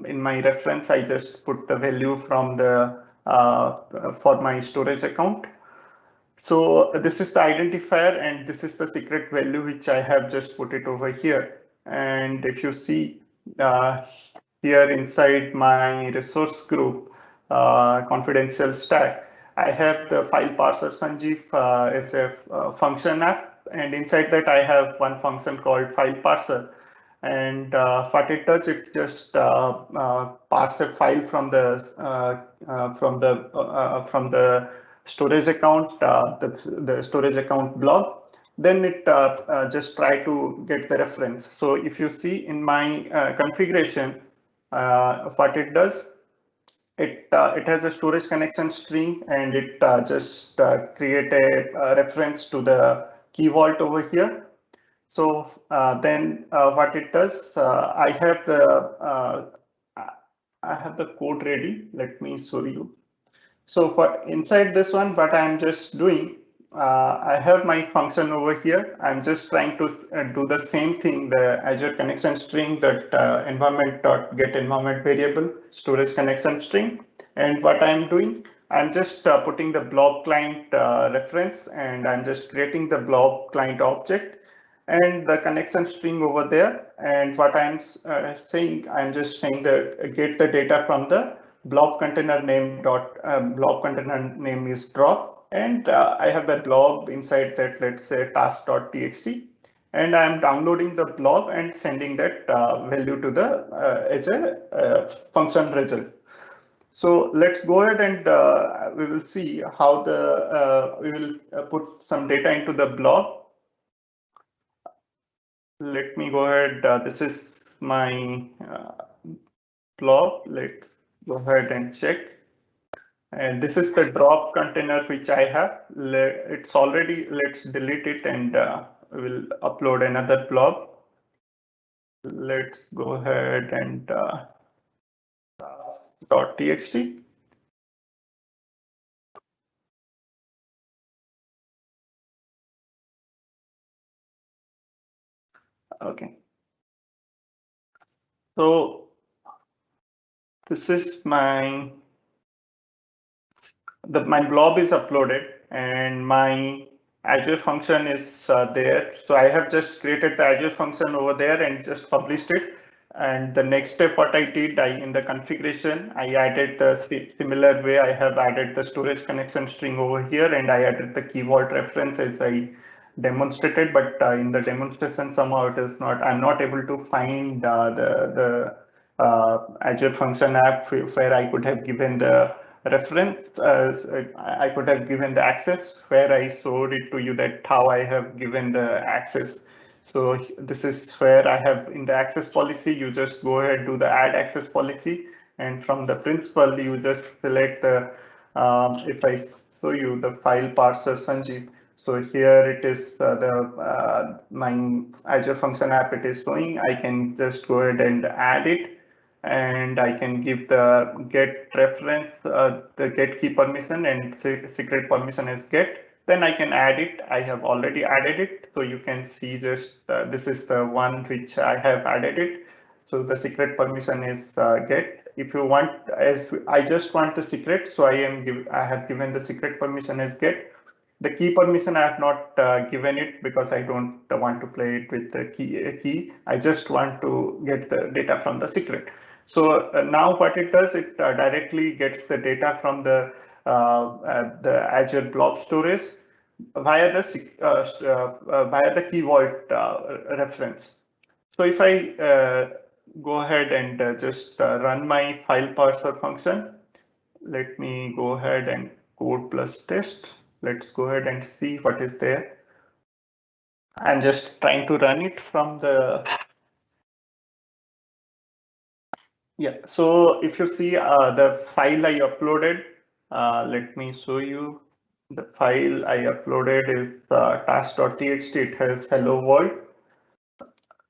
in my reference. I just put the value from the for my storage account. So this is the identifier, and this is the secret value which I have just put it over here. And if you see here inside my resource group confidential stack, I have the file parser Sanjeev as a function app, and inside that I have one function called file parser. And what it does, it just parse a file from the storage account, the storage account blob. Then it just try to get the reference. So if you see in my configuration, what it does, it has a storage connection string, and it just create a reference to the key vault over here. So then what it does, I have the code ready. Let me show you. So for inside this one, what I'm just doing, I have my function over here. I'm just trying to do the same thing, the Azure connection string, that environment.get environment variable storage connection string. And what I'm doing, I'm just putting the blob client reference, and I'm just creating the blob client object and the connection string over there. And what I'm saying, I'm just saying that get the data from the blob container name blob container name is drop, and I have a blob inside that, let's say task.txt, and I'm downloading the blob and sending that value to the as a function result. So let's go ahead and we will see how we will put some data into the blob. Let me go ahead. This is my blob. Let's go ahead and check. And this is the drop container which I have. It's already, let's delete it, and we will upload another blob. Let's go ahead and .txt. Okay. So this is my blob is uploaded, and my Azure function is there. So I have just created the Azure function over there and just published it. And the next step, what I did, in the configuration, I added the similar way. I have added the storage connection string over here, and I added the key vault reference as I demonstrated. But in the demonstration, somehow it is not. I'm not able to find the Azure function app where I could have given the reference. I could have given the access where I showed it to you, that how I have given the access. So this is where I have in the access policy, you just go ahead, do the add access policy, and from the principal, you just select the, if I show you the file parser Sanjeev. So here it is my Azure function app it is showing. I can just go ahead and add it, and I can give the get reference, the get key permission, and secret permission as get. Then I can add it. I have already added it. So you can see just this is the one which I have added it. So the secret permission is get. If you want, as I just want the secret, so I have given the secret permission as get. The key permission I have not given it because I don't want to play it with the key. I just want to get the data from the secret. So now what it does, it directly gets the data from the Azure blob storage via the key vault reference. So if I go ahead and just run my file parser function, let me go ahead and code plus test. Let's go ahead and see what is there. I'm just trying to run it from the. Yeah, so if you see the file I uploaded, let me show you. The file I uploaded is task.txt. It has hello world.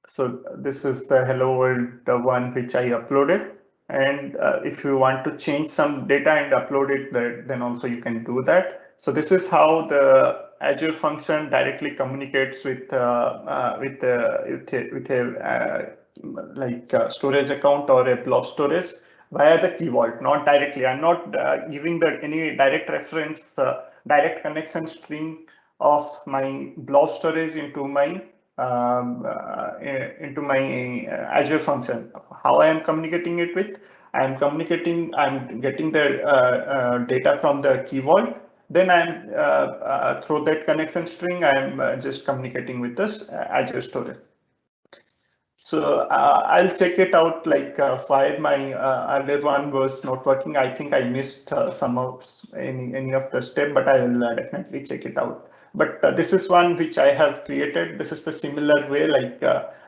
So this is the hello world, the one which I uploaded. And if you want to change some data and upload it, then also you can do that. So this is how the Azure function directly communicates with a storage account or a blob storage via the key vault, not directly. I'm not giving any direct reference, direct connection string of my blob storage into my Azure function. How I am communicating it with? I'm getting the data from the key vault. Then I'm through that connection string, I'm just communicating with this Azure storage. So I'll check it out. Like why my earlier one was not working. I think I missed some of any of the step, but I will definitely check it out. But this is one which I have created. This is the similar way. Like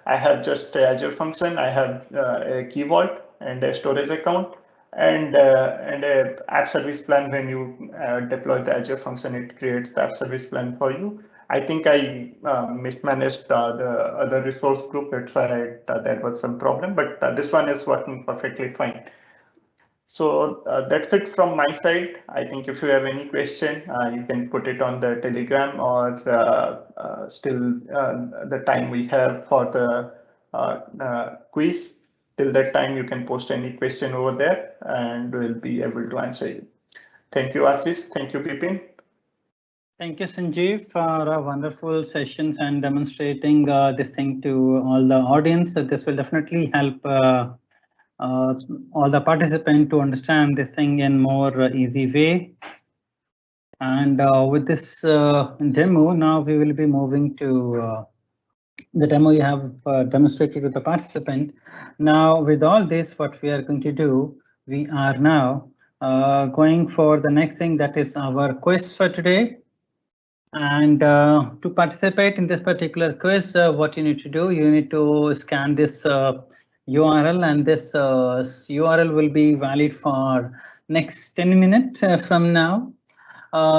I have just a Azure function. I have a key vault and a storage account and a app service plan. When you deploy the Azure function, it creates the app service plan for you. I think I mismanaged the other resource group. That's why there was some problem, but this one is working perfectly fine. So that's it from my side. I think if you have any question, you can put it on the Telegram, or still the time we have for the quiz. Till that time, you can post any question over there and we'll be able to answer you. Thank you, Ashish. Thank you, Bipin. Thank you, Sanjeev, for wonderful sessions and demonstrating this thing to all the audience. This will definitely help all the participants to understand this thing in more easy way. And with this demo, now we will be moving to the demo you have demonstrated with the participant. Now, with all this, what we are going to do, we are now going for the next thing, that is our quiz for today. And to participate in this particular quiz, what you need to do, you need to scan this URL, and this URL will be valid for next 10 minutes from now.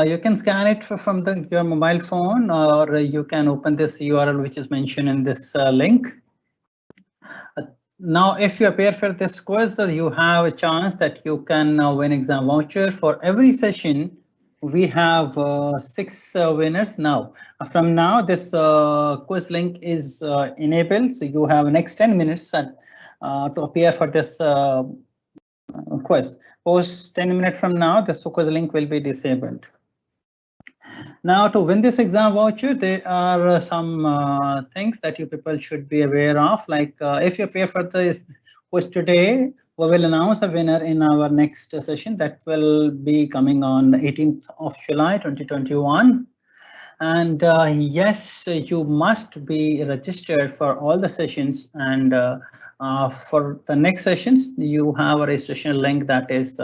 You can scan it from your mobile phone, or you can open this URL which is mentioned in this link. Now, if you appear for this quiz, you have a chance that you can win exam voucher. For every session, we have 6 winners now. From now, this quiz link is enabled, so you have next 10 minutes to appear for this quiz. Post 10 minutes from now, this quiz link will be disabled. Now, to win this exam voucher, there are some things that you people should be aware of. Like if you appear for this quiz today, we will announce a winner in our next session that will be coming on 18th of July 2021. And yes, you must be registered for all the sessions, and for the next sessions, you have a registration link, that is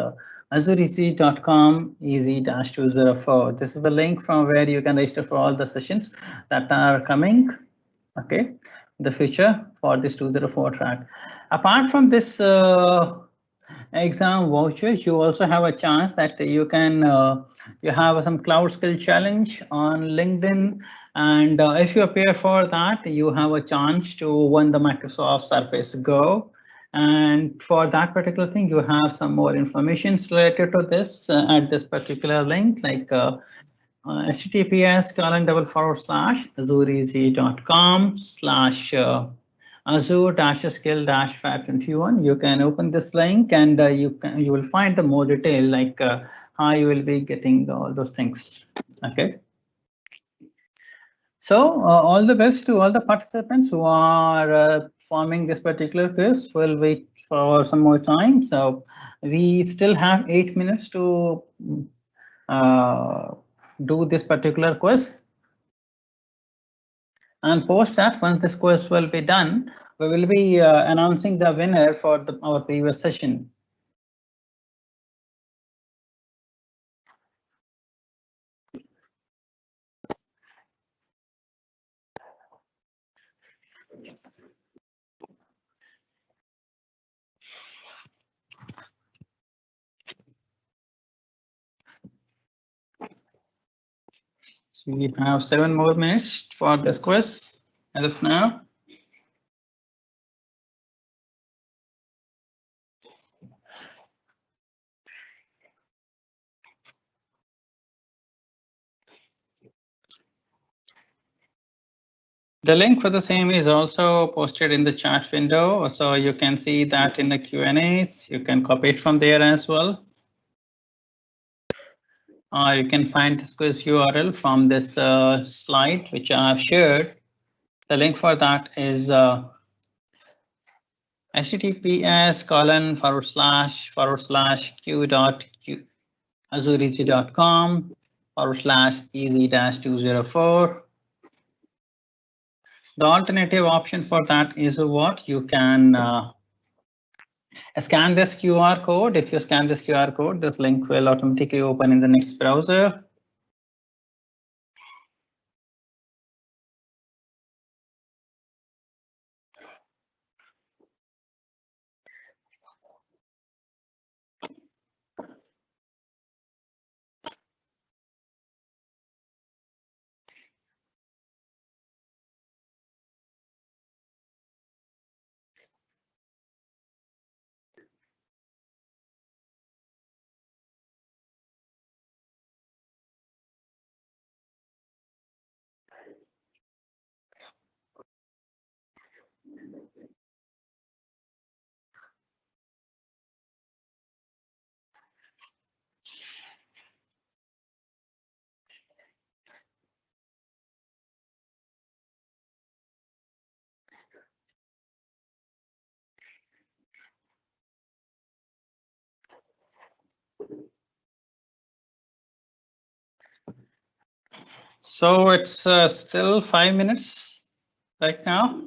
azurec.com AZ-204. This is the link from where you can register for all the sessions that are coming, okay, in the future for this 204 track. Apart from this exam vouchers, you also have a chance that you can you have some cloud skill challenge on LinkedIn, and if you appear for that, you have a chance to win the Microsoft Surface Go. And for that particular thing, you have some more information related to this at this particular link, like https://azurec.com/ Azure-skill-521. You can open this link, and you will find the more detail, like how you will be getting all those things. Okay. So all the best to all the participants who are forming this particular quiz. We'll wait for some more time. So we still have 8 minutes to do this particular quiz. And post that, once this quiz will be done, we will be announcing the winner for our previous session. So we have 7 more minutes for this quiz as of now. The link for the same is also posted in the chat window, so you can see that in the Q&As. You can copy it from there as well. You can find this quiz URL from this slide, which I have shared. The link for that is https://q.azurec.com/EZ-204. The alternative option for that is what you can scan this QR code. If you scan this QR code, this link will automatically open in the next browser. So it's still 5 minutes right now.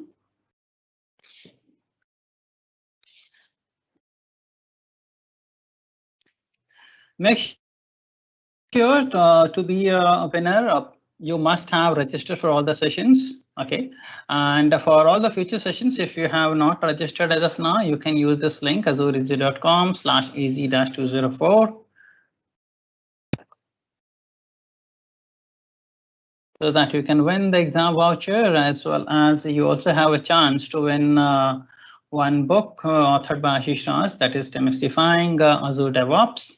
Make sure to be a winner, you must have registered for all the sessions. Okay, and for all the future sessions, if you have not registered as of now, you can use this link azure.com/az-204. So that you can win the exam voucher, as well as you also have a chance to win one book authored by Ashish, that is Demystifying Azure DevOps.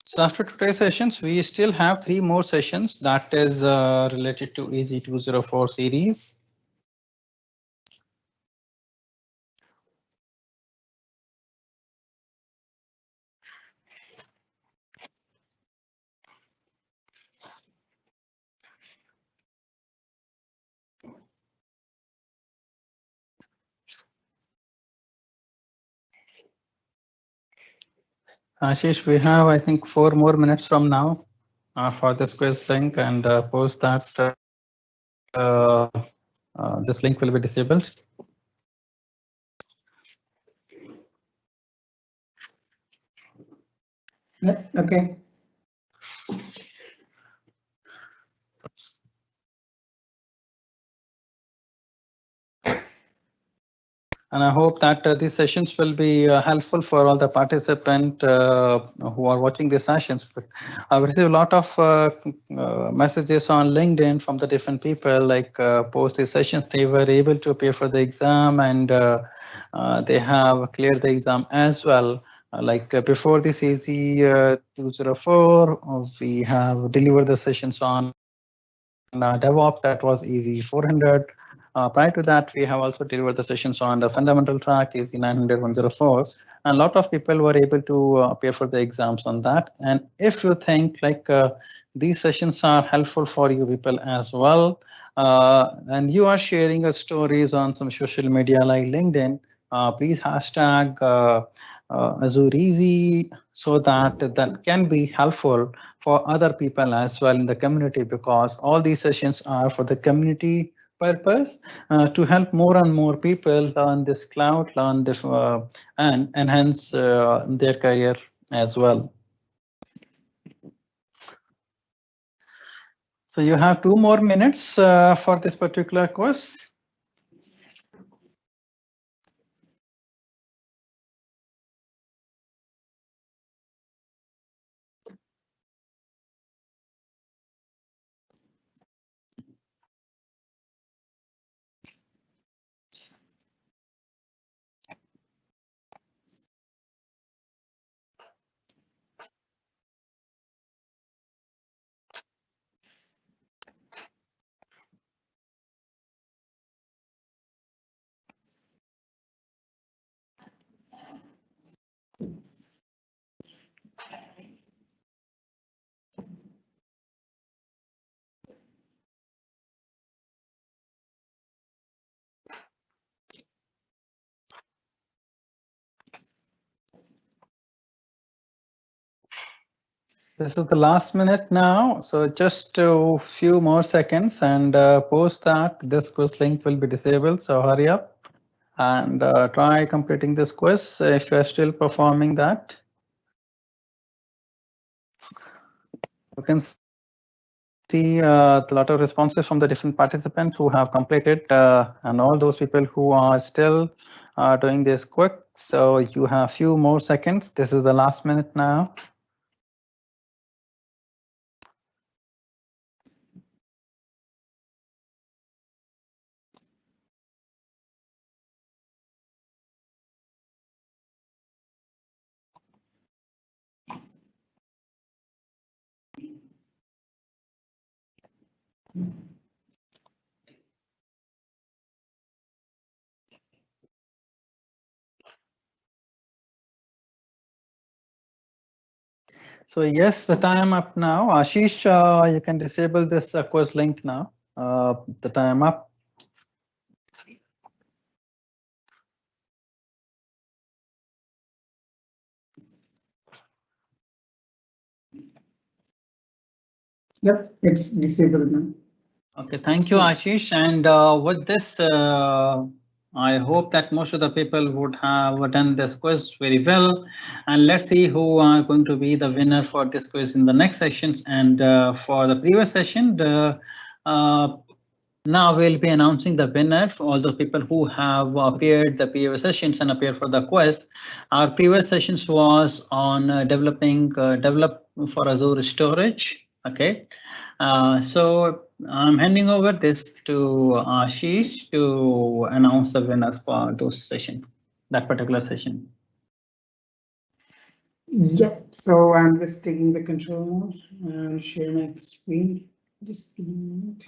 So after today's sessions, we still have 3 more sessions that is related to AZ-204 series. Ashish, we have, I think, 4 more minutes from now for this quiz link, and post that this link will be disabled. Okay. And I hope that these sessions will be helpful for all the participants who are watching these sessions. But I've received a lot of messages on LinkedIn from the different people, like post these sessions, they were able to appear for the exam, and they have cleared the exam as well. Before this AZ-204, we have delivered the sessions on DevOps, that was AZ-400. Prior to that, we have also delivered the sessions on the fundamental track, AZ-900, 104. And a lot of people were able to appear for the exams on that. And if you think these sessions are helpful for you people as well, and you are sharing your stories on some social media like LinkedIn, please hashtag Azure Easy, so that can be helpful for other people as well in the community, because all these sessions are for the community purpose, to help more and more people learn this cloud, learn this and enhance their career as well. So you have 2 more minutes for this particular course. This is the last minute now, so just a few more seconds, and post that this quiz link will be disabled. So hurry up and try completing this quiz if you are still performing that. You can see a lot of responses from the different participants who have completed, and all those people who are still doing this quick. So you have few more seconds. This is the last minute now. So yes, the time up now. Ashish, you can disable this quiz link now. The time up. Yep, it's disabled now. Okay, thank you, Ashish. And with this, I hope that most of the people would have done this quiz very well. And let's see who are going to be the winner for this quiz in the next sessions. And for the previous session, now we'll be announcing the winner for all the people who have appeared the previous sessions and appeared for the quiz. Our previous sessions was on develop for Azure storage. Okay, so I'm handing over this to Ashish to announce the winner for those session, that particular session. Yep, so I'm just taking the control and share my screen. Just give me a minute.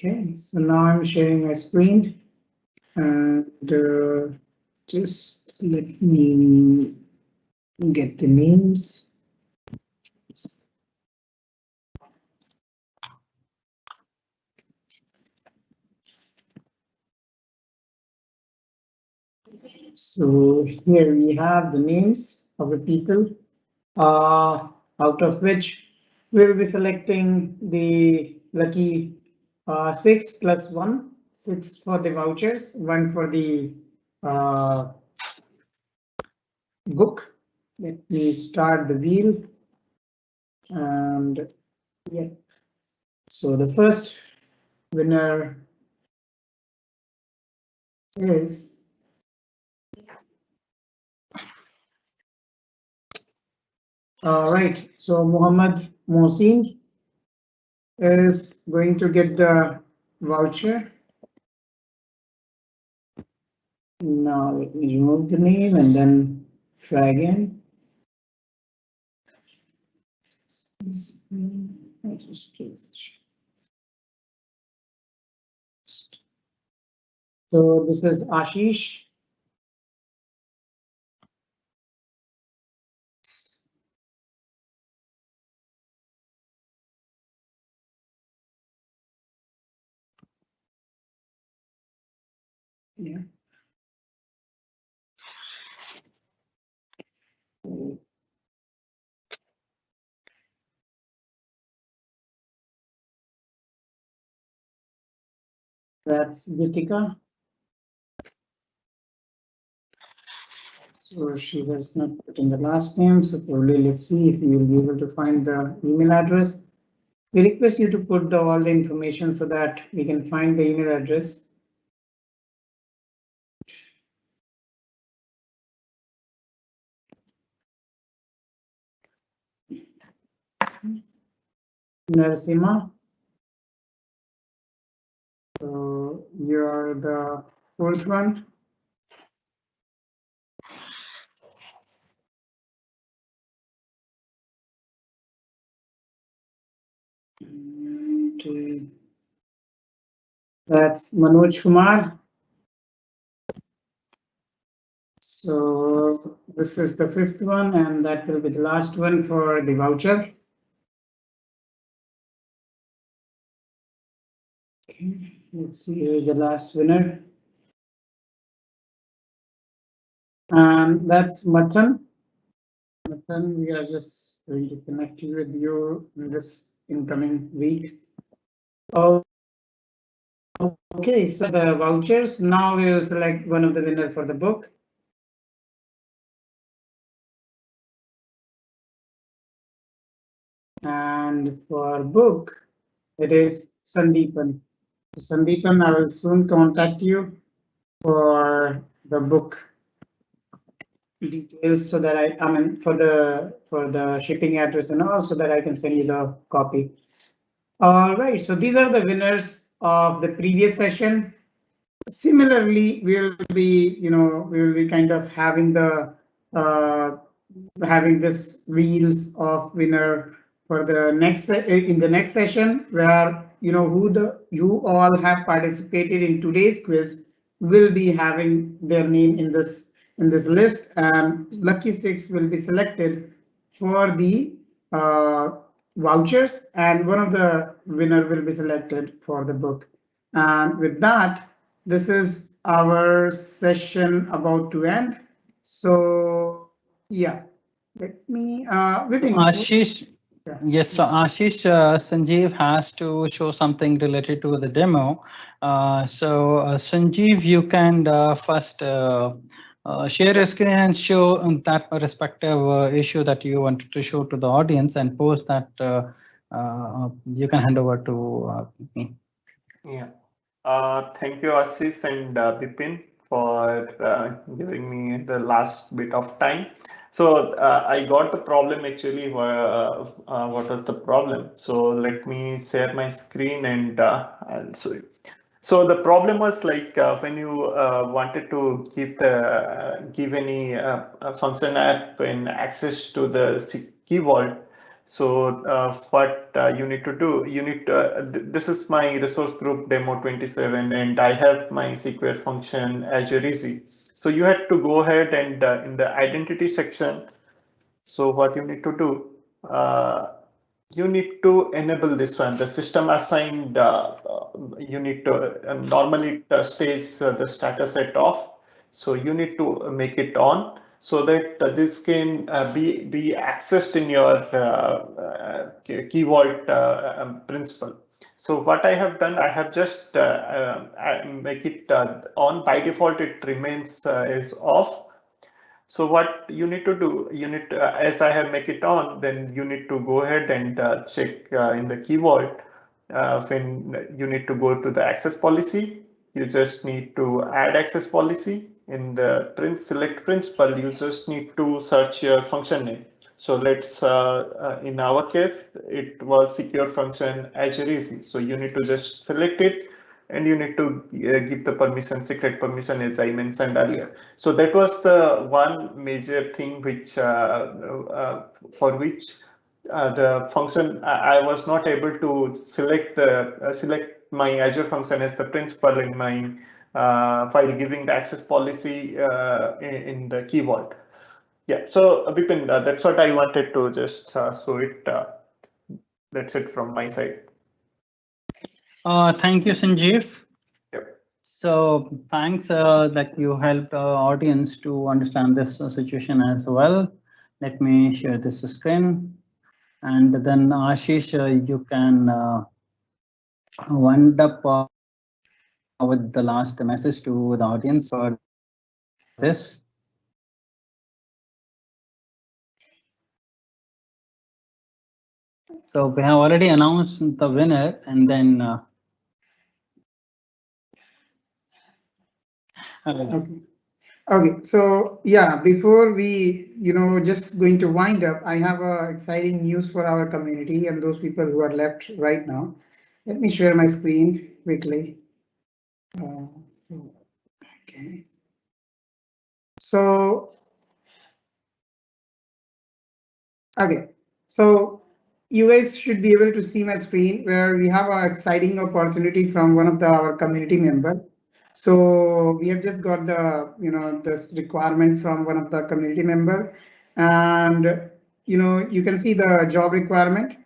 Okay, so now I'm sharing my screen, and just let me get the names. So here we have the names of the people, out of which we'll be selecting the lucky 6 plus 1, 6 for the vouchers, 1 for the book. Let me start the wheel. And yeah, so the first winner is right. So Muhammad Mohsin is going to get the voucher. Now let me remove the name and then try again. So this is Ashish. Yeah. That's Gitika. So she has not put in the last name. So probably let's see if we will be able to find the email address. We request you to put all the information so that we can find the email address. Narasimha. So you're the fourth one. And that's Manoj Kumar. So this is the fifth one, and that will be the last one for the voucher. Okay, let's see, here's the last winner. And that's Matan. Matan, we are just going to connect you with you in this incoming week. Oh, okay, so the vouchers. Now we will select one of the winners for the book. And for book, it is Sandeepan. Sandeepan, I will soon contact you for the book details so that I mean for the shipping address and all, so that I can send you the copy. All right, so these are the winners of the previous session. Similarly, we will be kind of having the having this wheels of winner for the next in the next session, where you all have participated in today's quiz will be having their name in this list, and lucky 6 will be selected for the vouchers, and one of the winner will be selected for the book. And with that, this is our session about to end. So yeah, let me Ashish, yeah. yes, so Ashish, Sanjeev has to show something related to the demo. Sanjeev, you can first share your screen and show that respective issue that you wanted to show to the audience, and post that you can hand over to me. Yeah. Thank you, Ashish and Bipin, for giving me the last bit of time. So I got the problem actually. What was the problem? So let me share my screen and I'll show you. So the problem was like when you wanted to give any function app and access to the key vault. So what you need to do, this is my resource group demo 27, and I have my secure function Azure Easy. So you had to go ahead and in the identity section. So what you need to do, you need to enable this one, the system assigned. You need to normally it stays the status at off. So you need to make it on so that this can be accessed in your key vault principal. So what I have done, I have just make it on. By default, it remains is off. So what you need to do, as I have make it on, then you need to go ahead and check in the key vault. When you need to go to the access policy, you just need to add access policy. In the select principal, you just need to search your function name. So let's, in our case, it was secure function Azure Easy. So you need to just select it, and you need to give the permission, secret permission, as I mentioned earlier. So that was the one major thing which for which the function I was not able to select my Azure function as the principal in my while giving the access policy in the key vault. Yeah, so Bipin, that's what I wanted to just show it. That's it from my side. Thank you, Sanjeev. Yep. So thanks that you helped our audience to understand this situation as well. Let me share this screen, and then Ashish, you can wind up with the last message to the audience for this. So we have already announced the winner, and then Okay, so yeah, before we, just going to wind up, I have exciting news for our community and those people who are left right now. Let me share my screen quickly. Okay. So, okay, so you guys should be able to see my screen where we have an exciting opportunity from one of our community member. So we have just got this requirement from one of the community member, and you can see the job requirement.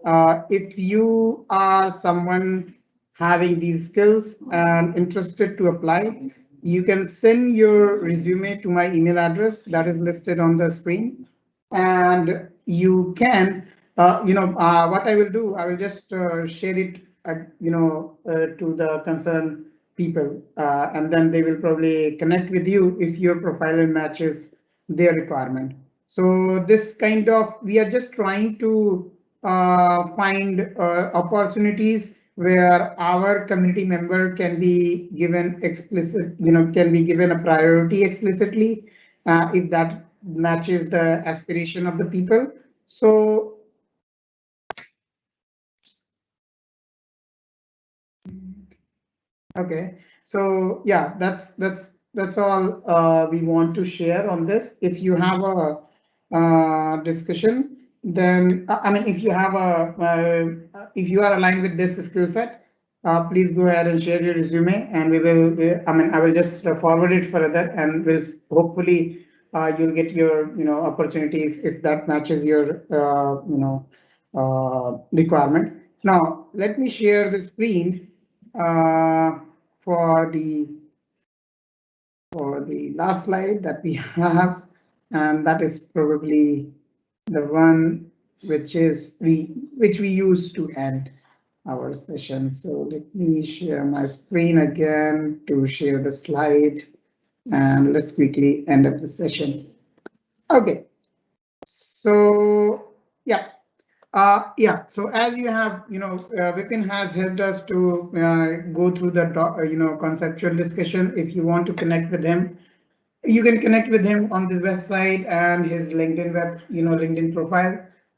If you are someone having these skills and interested to apply, you can send your resume to my email address that is listed on the screen. And you can, what I will do, I will just share it, to the concerned people, and then they will probably connect with you if your profile matches their requirement. So this kind of, we are just trying to find opportunities where our community member can be given explicit, can be given a priority explicitly, if that matches the aspiration of the people. So okay, so yeah, that's all we want to share on this. If you have a discussion, then I mean, if you have if you are aligned with this skill set, please go ahead and share your resume, and we will. I will just forward it further, and will hopefully you'll get your opportunity if that matches your requirement. Now let me share the screen for the last slide that we have, and that is probably the one which we use to end our session. So let me share my screen again to share the slide, and let's quickly end up the session. Okay, so yeah. So as you have, Vipin has helped us to go through the conceptual discussion. If you want to connect with him, you can connect with him on this website and his LinkedIn profile.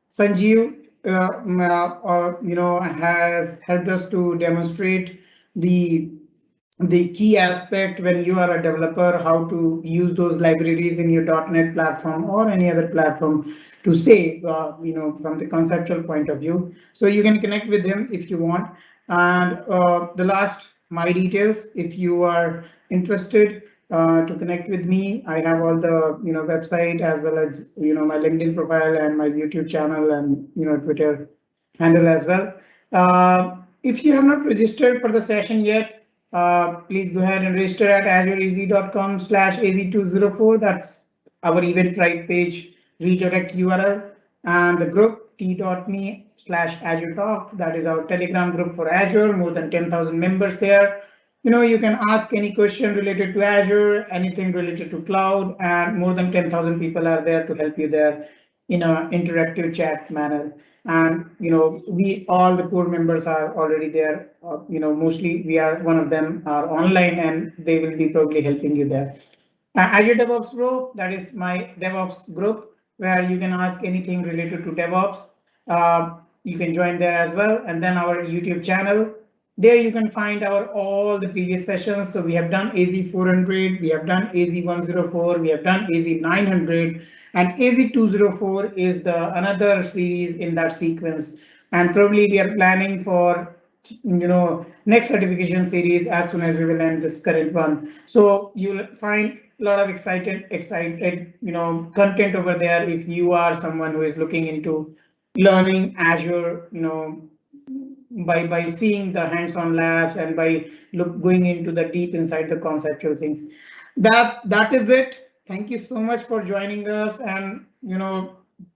Sanjeev, has helped us to demonstrate the key aspect when you are a developer, how to use those libraries in your .NET platform or any other platform to say, from the conceptual point of view. So you can connect with him if you want. And the last, my details, if you are interested to connect with me, I have all the website as well as my LinkedIn profile and my YouTube channel and Twitter handle as well. If you have not registered for the session yet, please go ahead and register at azurez.com/az204. That's our Eventbrite page redirect URL, and the group t.me/AzureTalk. That is our Telegram group for Azure. More than 10,000 members there. You can ask any question related to Azure, anything related to cloud, and more than 10,000 people are there to help you there in an interactive chat manner. And we all the core members are already there. Mostly we are one of them are online, and they will be probably helping you there. Azure DevOps Pro, that is my DevOps group where you can ask anything related to DevOps. You can join there as well. And then our YouTube channel. There you can find all the previous sessions. So we have done AZ-400, we have done AZ-104, we have done AZ-900, and AZ-204 is the another series in that sequence. And probably we are planning for next certification series as soon as we will end this current one. So you'll find a lot of excited content over there if you are someone who is looking into learning Azure, by seeing the hands-on labs and by going into the deep inside the conceptual things. That is it. Thank you so much for joining us and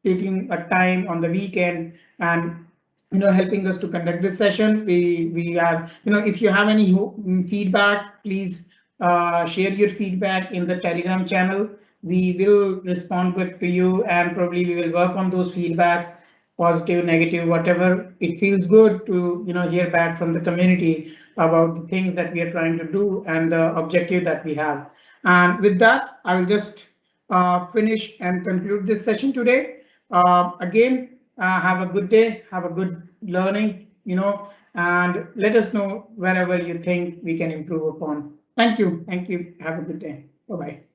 taking a time on the weekend and helping us to conduct this session. We are if you have any feedback, please share your feedback in the Telegram channel. We will respond back to you, and probably we will work on those feedbacks, positive, negative, whatever. It feels good to hear back from the community about the things that we are trying to do and the objective that we have. And with that, I will just finish and conclude this session today. Again, have a good day, have a good learning, and let us know wherever you think we can improve upon. Thank you. Have a good day. Bye-bye.